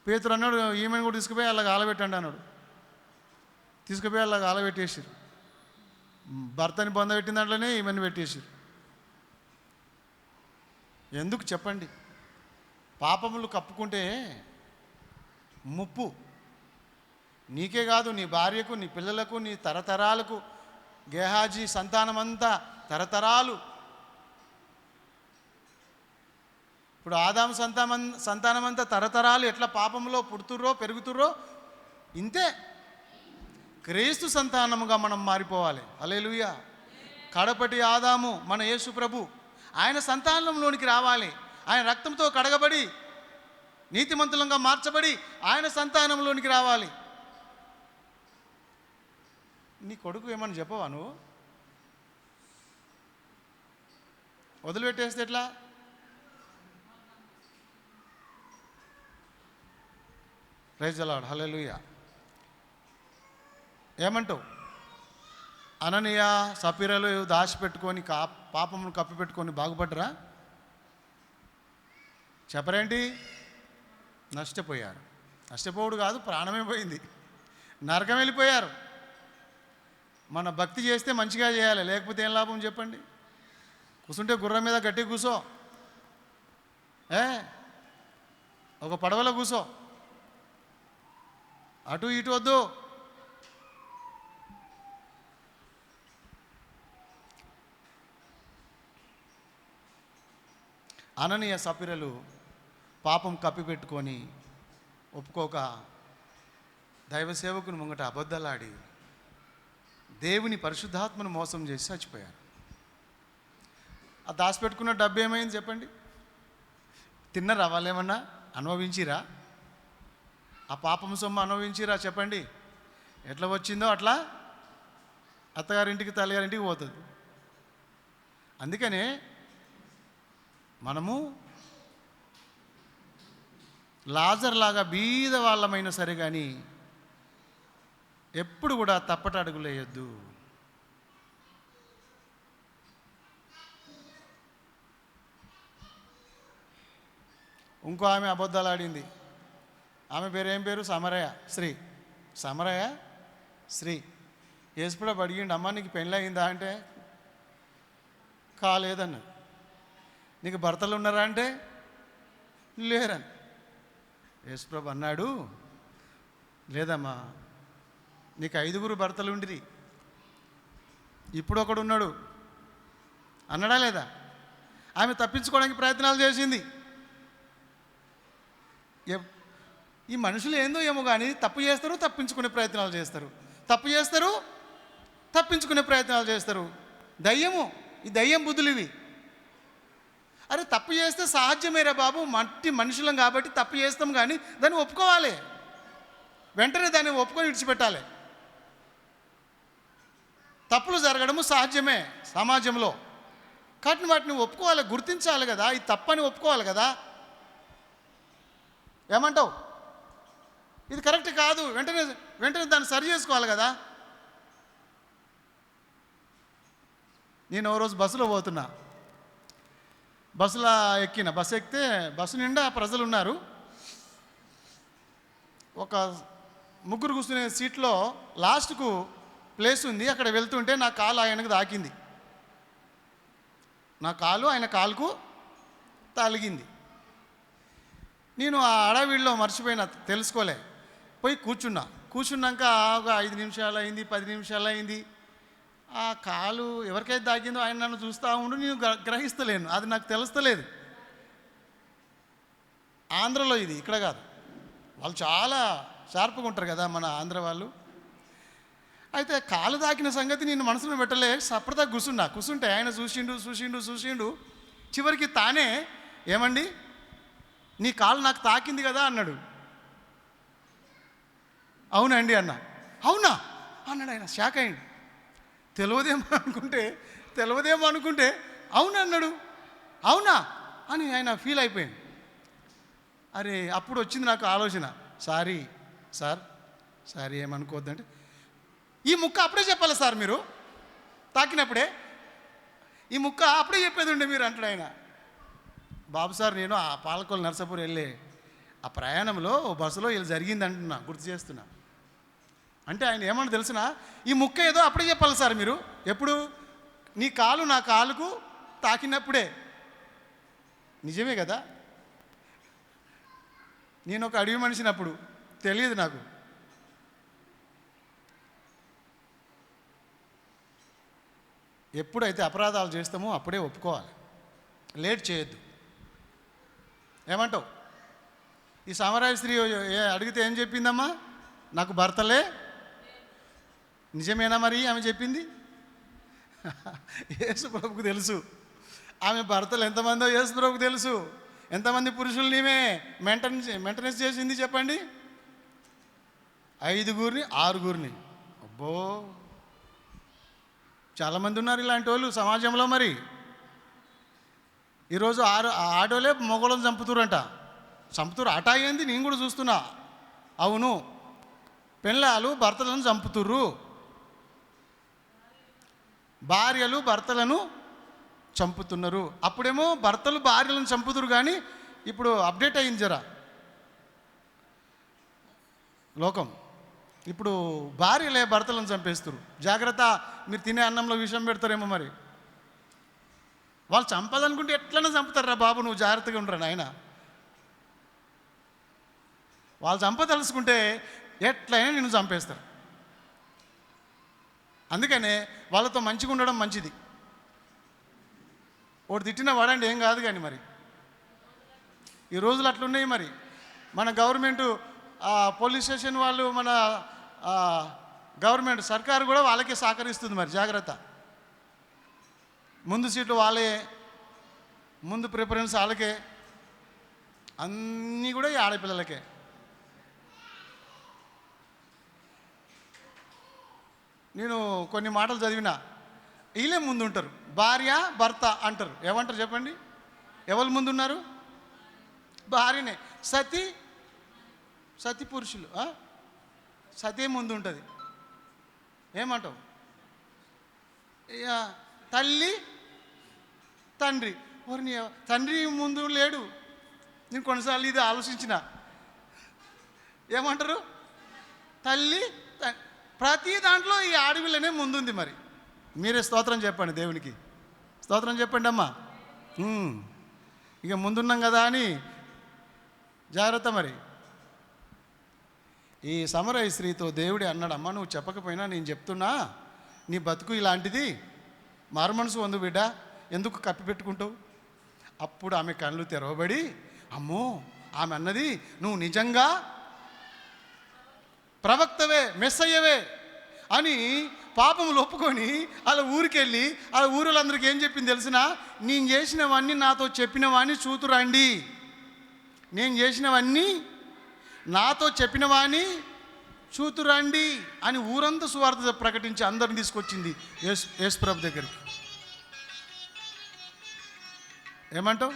పేతురు అన్నాడు, ఈమెను కూడా తీసుకుపోయి అలా ఆలబెట్టండి అన్నాడు. తీసుకుపోయి అలా ఆలబెట్టేసారు. భర్తని బంధపెట్టిన దాంట్లోనే ఈమెను పెట్టేసారు. ఎందుకు చెప్పండి? పాపములు కప్పుకుంటే ముప్పు నీకే కాదు, నీ భార్యకు, నీ పిల్లలకు, నీ తరతరాలకు, గేహాజీ సంతానమంతా తరతరాలు. ఇప్పుడు ఆదాము సంతానమంతా తరతరాలు ఎట్లా పాపంలో పుడుతుర్రో పెరుగుతుర్రో ఇంతే క్రీస్తు సంతానముగా మనం మారిపోవాలి. హల్లెలూయా. కడపటి ఆదాము మన యేసు ప్రభు, ఆయన సంతానంలోనికి రావాలి. ఆయన రక్తంతో కడగబడి నీతిమంతులంగా మార్చబడి ఆయన సంతానంలోనికి రావాలి. నీ కొడుకు ఏమని చెప్పవా? నువ్వు వదిలిపెట్టేస్తే ఎట్లా? Praise the Lord. హల్లెలూయా. ఏమంటావు? అననీయ సపీరలు దాచిపెట్టుకొని పాపమును కప్పిపెట్టుకొని బాగుపడ్డరా? చెప్పరేంటి? నష్టపోయారు. నష్టపోవుడు కాదు, ప్రాణమే పోయింది, నరకం వెళ్ళిపోయారు. మన భక్తి చేస్తే మంచిగా చేయాలి, లేకపోతే ఏం లాభం చెప్పండి? కూర్చుంటే గుర్రం మీద గట్టి కూసో, ఒక పడవలో కూసో, అటు ఇటు వద్దు. అననీయ సపిరలు పాపం కప్పిపెట్టుకొని ఒప్పుకోక దైవ సేవకుని ముంగట అబద్ధాలాడి దేవుని పరిశుద్ధాత్మను మోసం చేసి చచ్చిపోయారు. ఆ దాచిపెట్టుకున్న డబ్బు ఏమైంది చెప్పండి? తిన్నరా వాళ్ళేమన్నా? అనుభవించిరా? ఆ పాపం సొమ్ము అనుభవించిరా? చెప్పండి. ఎట్లా వచ్చిందో అట్లా అత్తగారింటికి తల్లిగారింటికి పోతుంది. అందుకనే మనము లాజర్ లాగా బీద వాళ్ళమైనా సరే కానీ ఎప్పుడు కూడా తప్పట అడుగులు వేయొద్దు. ఇంకో ఆమె అబద్ధాలు ఆడింది. ఆమె పేరు ఏం పేరు? సమరయ శ్రీ. సమరయ శ్రీ. యేసుప్రభు అడిగిండు, అమ్మ నీకు పెళ్ళి అయిందా అంటే కాలేదన్న. నీకు భర్తలు ఉన్నారా అంటే లేరని. యేసుప్రభు అన్నాడు, లేదమ్మా, నీకు 5 భర్తలు ఉండిరి, ఇప్పుడు ఒకడు ఉన్నాడు అన్నాడా లేదా? ఆమె తప్పించుకోవడానికి ప్రయత్నాలు చేసింది. ఈ మనుషులు ఏందో ఏమో కానీ తప్పు చేస్తారు, తప్పించుకునే ప్రయత్నాలు చేస్తారు, తప్పు చేస్తారు, తప్పించుకునే ప్రయత్నాలు చేస్తారు. దయ్యము, ఈ దయ్యం బుద్ధులు ఇవి. అరే తప్పు చేస్తే సాధ్యమేరా బాబు, మట్టి మనుషులం కాబట్టి తప్పు చేస్తాం, కానీ దాన్ని ఒప్పుకోవాలి, వెంటనే దాన్ని ఒప్పుకొని విడిచిపెట్టాలి. తప్పులు జరగడము సహజమే సమాజంలో, కాబట్టి వాటిని ఒప్పుకోవాలి, గుర్తించాలి కదా, ఇది తప్పని ఒప్పుకోవాలి కదా. ఏమంటావు? ఇది కరెక్ట్ కాదు, వెంటనే దాన్ని సరి చేసుకోవాలి కదా. నేను ఓ రోజు బస్సులో పోతున్నా, బస్సులో ఎక్కిన, బస్సు ఎక్కితే బస్సు నిండా ప్రజలు ఉన్నారు. ఒక 3 కూర్చునే సీట్లో లాస్ట్కు ప్లేస్ ఉంది. అక్కడ వెళ్తుంటే నా కాలు ఆయనకు తాకింది, నా కాలు ఆయన కాలుకు తలిగింది. నేను ఆ అడవిలో మర్చిపోయినా, తెలుసుకోలే, పోయి కూర్చున్నాక ఒక 5 నిమిషాలు అయింది, 10 నిమిషాలు అయింది. ఆ కాలు ఎవరికైతే తాకిందో ఆయన నన్ను చూస్తూ ఉండు, నేను గ్రహిస్తలేను, అది నాకు తెలుస్తలేదు. ఆంధ్రలో ఇది, ఇక్కడ కాదు. వాళ్ళు చాలా షార్ప్గా ఉంటారు కదా మన ఆంధ్ర వాళ్ళు. అయితే కాలు తాకిన సంగతి నేను మనసులో పెట్టలే, సపడతా కూర్చుంటే ఆయన చూసిండు. చివరికి తానే, ఏమండి నీ కాలు నాకు తాకింది కదా అన్నాడు. అవునండి అన్న. అవునా అన్నాడు ఆయన. షాక్ అయ్యిండు. తెలియదేమో అనుకుంటే అవును అన్నాడు. అవునా అని ఆయన ఫీల్ అయిపోయింది. అరే అప్పుడు వచ్చింది నాకు ఆలోచన, సారీ ఏమనుకోవద్దంటే, ఈ ముక్క అప్పుడే చెప్పాలి సార్, మీరు తాకినప్పుడే ఈ ముక్క అప్పుడే చెప్పేది ఉండే మీరు అంటాడు ఆయన. బాబు సార్, నేను ఆ పాలకొల్లు నర్సాపూర్ వెళ్ళే ఆ ప్రయాణంలో బస్సులో ఇలా జరిగింది అంటున్నా, గుర్తు చేస్తున్నా. అంటే ఆయన ఏమన్నా తెలిసిన, ఈ ముక్క ఏదో అప్పుడే చెప్పాలి సార్ మీరు. ఎప్పుడు? నీ కాలు నా కాలుకు తాకినప్పుడే. నిజమే కదా. నేను ఒక అడవి మనిషినప్పుడు తెలియదు నాకు. ఎప్పుడైతే అపరాధాలు చేస్తామో అప్పుడే ఒప్పుకోవాలి, లేట్ చేయొద్దు. ఏమంటావు? ఈ సమరాయ స్త్రీ అడిగితే ఏం చెప్పిందమ్మా? నాకు భర్తలే. నిజమేనా మరి ఆమె చెప్పింది? యేసుప్రభుకు తెలుసు ఆమె భర్తలు ఎంతమందో. యేసుప్రభుకు తెలుసు ఎంతమంది పురుషుల్ని ఈమె మెయింటెనెన్స్ చేసింది చెప్పండి. 5 6. అబ్బో, చాలామంది ఉన్నారు ఇలాంటి వాళ్ళు సమాజంలో. మరి ఈరోజు ఆటోలే మొగలను చంపుతురు అటా అయింది, నేను కూడా చూస్తున్నా. అవును, పెళ్ళాలు భర్తలను చంపుతుర్రు, భార్యలు భర్తలను చంపుతున్నారు. అప్పుడేమో భర్తలు భార్యలను చంపుతురు, కానీ ఇప్పుడు అప్డేట్ అయింది జరా లోకం. ఇప్పుడు భార్యలే భర్తలను చంపేస్తారు. జాగ్రత్త, మీరు తినే అన్నంలో విషం పెడతారేమో. మరి వాళ్ళు చంపాలనుకుంటే ఎట్లైనా చంపుతారా బాబు, నువ్వు జాగ్రత్తగా ఉండరా నాయన. వాళ్ళు చంపదలుచుకుంటే ఎట్లయినా నిన్ను చంపేస్తారు. అందుకనే వాళ్ళతో మంచిగా ఉండడం మంచిది. ఒకటి తిట్టినా వాడండి ఏం కాదు, కానీ మరి ఈ రోజులు అట్లున్నాయి. మరి మన గవర్నమెంటు పోలీస్ స్టేషన్ వాళ్ళు, మన గవర్నమెంట్ సర్కారు కూడా వాళ్ళకే సహకరిస్తుంది. మరి జాగ్రత్త. ముందు సీట్లు వాళ్ళే, ముందు ప్రిఫరెన్స్ వాళ్ళకే, అన్నీ కూడా ఈ ఆడపిల్లలకే. నేను కొన్ని మాటలు చదివినా, వీళ్ళే ముందు ఉంటారు. భార్య భర్త అంటారు. ఏమంటారు చెప్పండి? ఎవరు ముందున్నారు? భార్యనే. సతి పురుషులు. సతే ముందు ఉంటుంది. ఏమంటావు? ఇక తల్లి తండ్రి. నీ తండ్రి ముందు లేడు. నేను కొన్నిసార్లు ఇది ఆలోచించిన. ఏమంటారు? తల్లి ప్రతి దాంట్లో ఈ ఆడపిల్లనే ముందుంది. మరి మీరే స్తోత్రం చెప్పండి, దేవునికి స్తోత్రం చెప్పండి అమ్మా. ఇక ముందున్నాం కదా అని జాగ్రత్త. మరి ఈ సమరయ స్త్రీతో దేవుడే అన్నాడు, అమ్మ నువ్వు చెప్పకపోయినా నేను చెప్తున్నా, నీ బతుకు ఇలాంటిది, మారుమనసు వందు బిడ్డ, ఎందుకు కప్పిపెట్టుకుంటావు? అప్పుడు ఆమె కళ్ళు తెరవబడి, అమ్మో, ఆమె అన్నది, నువ్వు నిజంగా ప్రవక్తవే, మెస్సయ్యవే అని పాపములు ఒప్పుకొని అలా ఊరికెళ్ళి ఆ ఊరులందరికీ ఏం చెప్పింది తెలిసిన? నేను చేసినవన్నీ నాతో చెప్పినవాణ్ణి చూతురండి, నేను చేసినవన్నీ నాతో చెప్పినవాణ్ణి చూతురండి అని ఊరంతా సువార్త ప్రకటించి అందరిని తీసుకొచ్చింది యేసు ప్రభు దగ్గరికి. ఏమంటావు?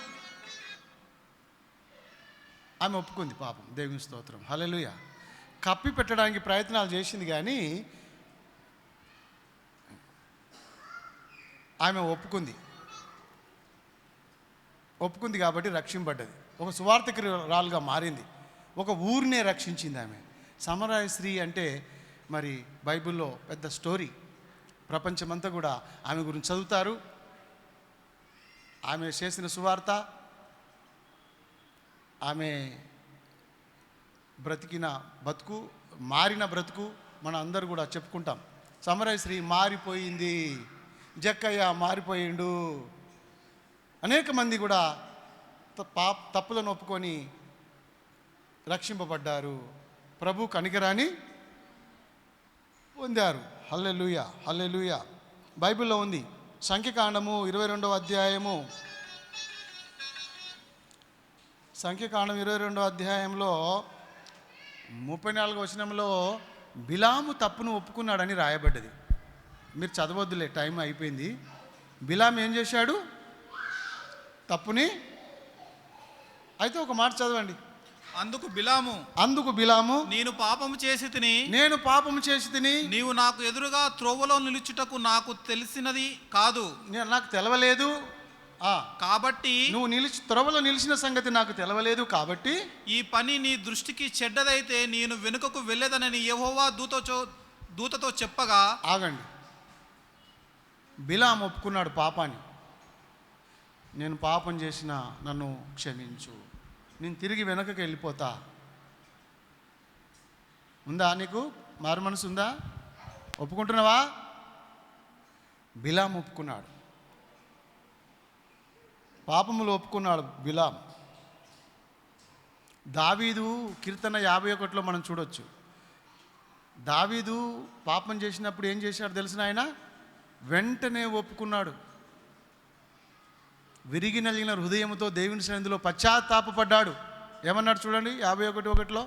ఆమె ఒప్పుకుంది. పాపం, దేవుని స్తోత్రం, హల్లెలూయా. కప్పి పెట్టడానికి ప్రయత్నాలు చేసింది, కానీ ఆమె ఒప్పుకుంది కాబట్టి రక్షింపడ్డది. ఒక సువార్తికురాలుగా మారింది. ఒక ఊరినే రక్షించింది ఆమె. సమరయ స్త్రీ అంటే మరి బైబిల్లో పెద్ద స్టోరీ. ప్రపంచమంతా కూడా ఆమె గురించి చదువుతారు. ఆమె చేసిన సువార్త, ఆమె బ్రతికిన బతుకు, మారిన బ్రతుకు మనం అందరూ కూడా చెప్పుకుంటాం. సమరయ స్త్రీ మారిపోయింది, జక్కయ్య మారిపోయిండు. అనేక మంది కూడా తప్పులను ఒప్పుకొని రక్షింపబడ్డారు, ప్రభు కనికరాన్ని పొందారు. హల్లెలూయా, హల్లెలూయా. బైబిల్లో ఉంది. సంఖ్యాకాండము 22వ అధ్యాయము, సంఖ్యాకాండం 22వ అధ్యాయంలో 34వ వచనంలో బిలాము తప్పును ఒప్పుకున్నాడని రాయబడ్డది. మీరు చదవద్దులే, టైం అయిపోయింది. బిలాము ఏం చేశాడు? తప్పుని. అయితే ఒక మాట చదవండి. అందుకు బిలాము నేను పాపము చేసి తిని నీవు నాకు ఎదురుగా త్రోవలో నిలుచుటకు నాకు తెలిసినది కాదు, నాకు తెలవలేదు కాబట్టి నువ్వు త్రోవలో నిలిచిన సంగతి నాకు తెలవలేదు కాబట్టి ఈ పని నీ దృష్టికి చెడ్డదైతే నేను వెనుకకు వెళ్ళేదనని యెహోవా దూతతో చెప్పగా. ఆగండి. బిలాము ఒప్పుకున్నాడు పాపాన్ని. నేను పాపం చేసిన, నన్ను క్షమించు, నేను తిరిగి వెనకకి వెళ్ళిపోతా. ఉందా నీకు మారు మనసు? ఉందా? ఒప్పుకుంటున్నావా? బిలాము ఒప్పుకున్నాడు, పాపములు ఒప్పుకున్నాడు బిలాము. దావీదు కీర్తన 51లో మనం చూడొచ్చు. దావీదు పాపం చేసినప్పుడు ఏం చేశాడు తెలిసిన? ఆయన వెంటనే ఒప్పుకున్నాడు. విరిగి నలిగిన హృదయంతో దేవుని సన్నిధిలో పశ్చాత్తాపపడ్డాడు. ఏమన్నాడు చూడండి 51:1లో,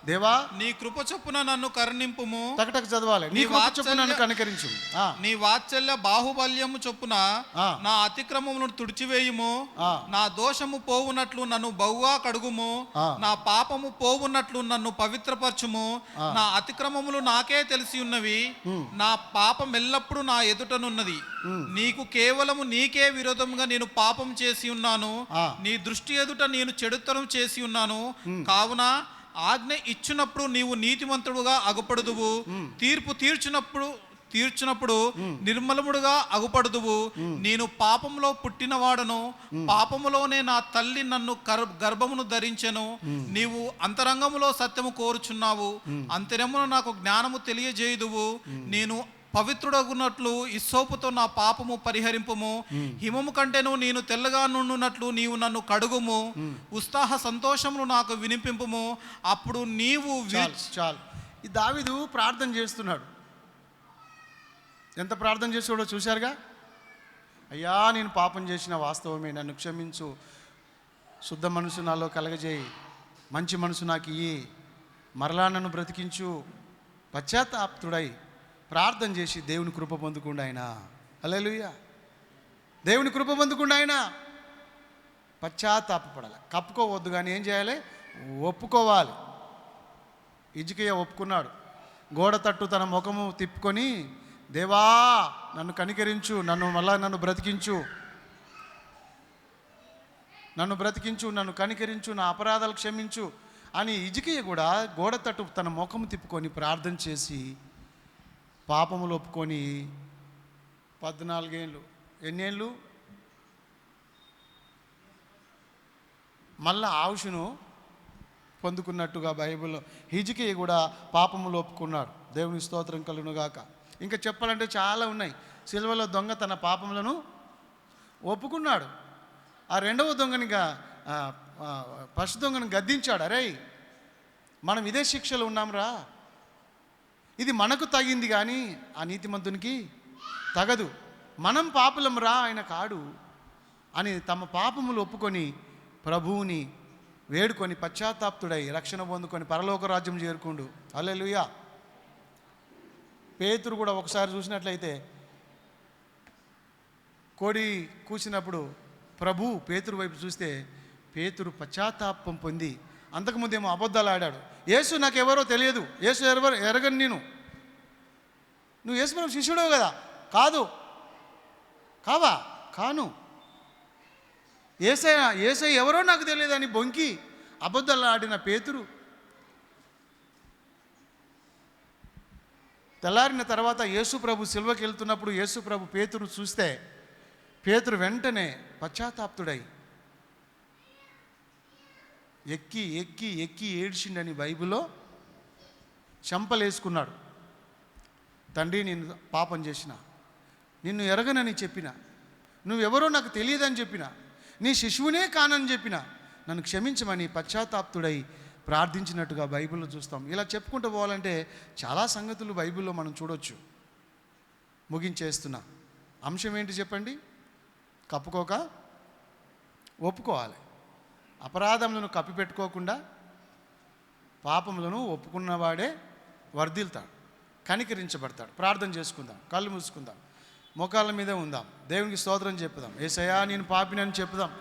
దేవా నీ కృప చొప్పున నన్ను కరుణింపుము. టకటక చదవాలి. నీ కృప చొప్పున నన్ను కనికరించు. నీ వాత్సల్య బాహుబల్యము చొప్పున నా అతిక్రమములను తుడిచివేయుము. నా దోషము పోవునట్లు నన్ను బహుగా కడుగుము. నా పాపము పోవునట్లు నన్ను పవిత్రపరచుము. నా అతిక్రమములు నాకే తెలిసి ఉన్నవి, నా పాపం ఎల్లప్పుడూ నా ఎదుటనున్నది. నీకు కేవలము నీకే విరోధముగా నేను పాపం చేసి ఉన్నాను, నీ దృష్టి ఎదుట నేను చెడుతనం చేసి ఉన్నాను. కావున ఆజ్ఞ ఇచ్చినప్పుడు నీవు నీతిమంతుడుగా అగుపడుదువు, తీర్పు తీర్చినప్పుడు నిర్మలముడుగా అగుపడుదువు. నేను పాపంలో పుట్టినవాడను, పాపములోనే నా తల్లి నన్ను గర్భమును ధరించెను. నీవు అంతరంగములో సత్యము కోరుచున్నావు, అంతరమును నాకు జ్ఞానము తెలియజేయుదువు. నేను పవిత్రుడగున్నట్లు ఇస్సోపుతో నా పాపము పరిహరింపుము. హిమము కంటేను నేను తెల్లగా నుండునట్లు నీవు నన్ను కడుగుము. ఉత్సాహ సంతోషమును నాకు వినిపింపుము. అప్పుడు నీవు చాలు. ఈ దావీదు ప్రార్థన చేస్తున్నాడు. ఎంత ప్రార్థన చేసాడో చూశారుగా. అయ్యా, నేను పాపం చేసిన వాస్తవమే, నన్ను క్షమించు, శుద్ధ మనసు నాలో కలగజేయి, మంచి మనసు నాకు ఇయ్యి, మరలా నన్ను బ్రతికించు. పశ్చాత్తాప్తుడై ప్రార్థన చేసి దేవుని కృప పొందుకుండా ఆయన, హల్లెలూయా, దేవుని కృప పొందుకుండా ఆయన పశ్చాత్తాపడాలి. కప్పుకోవద్దు, కానీ ఏం చేయాలి? ఒప్పుకోవాలి. హిజ్కియా ఒప్పుకున్నాడు. గోడ తట్టు తన ముఖము తిప్పుకొని, దేవా నన్ను కనికరించు, నన్ను బ్రతికించు, నన్ను కనికరించు, నా అపరాధాలు క్షమించు అని హిజ్కియా కూడా గోడ తట్టు తన ముఖము తిప్పుకొని ప్రార్థన చేసి పాపములు ఒప్పుకొని 14 ఏళ్ళు, ఎన్నేళ్ళు, మళ్ళా ఆయుషును పొందుకున్నట్టుగా బైబిల్లో హిజ్కియా కూడా పాపములు ఒప్పుకున్నాడు. దేవుని స్తోత్రం కలుగునుగాక. ఇంకా చెప్పాలంటే చాలా ఉన్నాయి. సిలువలో దొంగ తన పాపములను ఒప్పుకున్నాడు. ఆ రెండవ దొంగనిగా ఫస్ట్ దొంగను గద్దించాడు. అరే, మనం ఇదే శిక్షలో ఉన్నాంరా, ఇది మనకు తగింది కానీ ఆ నీతిమంతునికి తగదు, మనం పాపులం రా, ఆయన కాడు అని తమ పాపములు ఒప్పుకొని ప్రభువుని వేడుకొని పశ్చాత్తాప్తుడై రక్షణ పొందుకొని పరలోక రాజ్యం చేరుకుండు. హల్లెలూయా. పేతురు కూడా ఒకసారి చూసినట్లయితే కోడి కూసినప్పుడు ప్రభు పేతురు వైపు చూస్తే పేతురు పశ్చాత్తాపం పొంది, అంతకుముందేమో అబద్ధాలు ఆడాడు. యేసు నాకెవరో తెలియదు, యేసు ఎరగని నేను, నువ్వు యేసు ప్రభు శిష్యుడవు కదా, కాను, యేసయ్య ఎవరో నాకు తెలియదని బొంకి అబద్ధాలు ఆడిన పేతురు తెల్లారిన తర్వాత యేసు ప్రభు సిలువకి వెళ్తున్నప్పుడు యేసు ప్రభు పేతురు చూస్తే పేతురు వెంటనే పశ్చాత్తాప్తుడై ఎక్కి ఎక్కి ఎక్కి ఏడ్చిండని బైబిల్లో చెంపలేసుకున్నాడు. తండ్రి, నేను పాపం చేసిన, నిన్ను ఎరగనని చెప్పిన, నువ్వెవరో నాకు తెలియదని చెప్పిన, నీ శిశువునే కానని చెప్పిన, నన్ను క్షమించమని పశ్చాత్తాప్తుడై ప్రార్థించినట్టుగా బైబిల్లో చూస్తాం. ఇలా చెప్పుకుంటూ పోవాలంటే చాలా సంగతులు బైబిల్లో మనం చూడొచ్చు. ముగించేస్తున్నా. అంశం ఏంటి చెప్పండి? కప్పుకోక ఒప్పుకోవాలి. అపరాధములను కప్పిపెట్టుకోకుండా పాపములను ఒప్పుకున్నవాడే వర్ధిల్తాడు, కనికరించబడతాడు. ప్రార్థన చేసుకుందాం, కళ్ళు మూసుకుందాం, మోకాళ్ళ మీదే ఉందాం, దేవునికి స్తోత్రం చెప్పుదాం. యేసయ్యా నేను పాపినని చెప్పుదాం,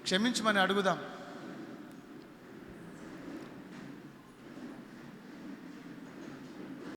క్షమించమని అడుగుదాం.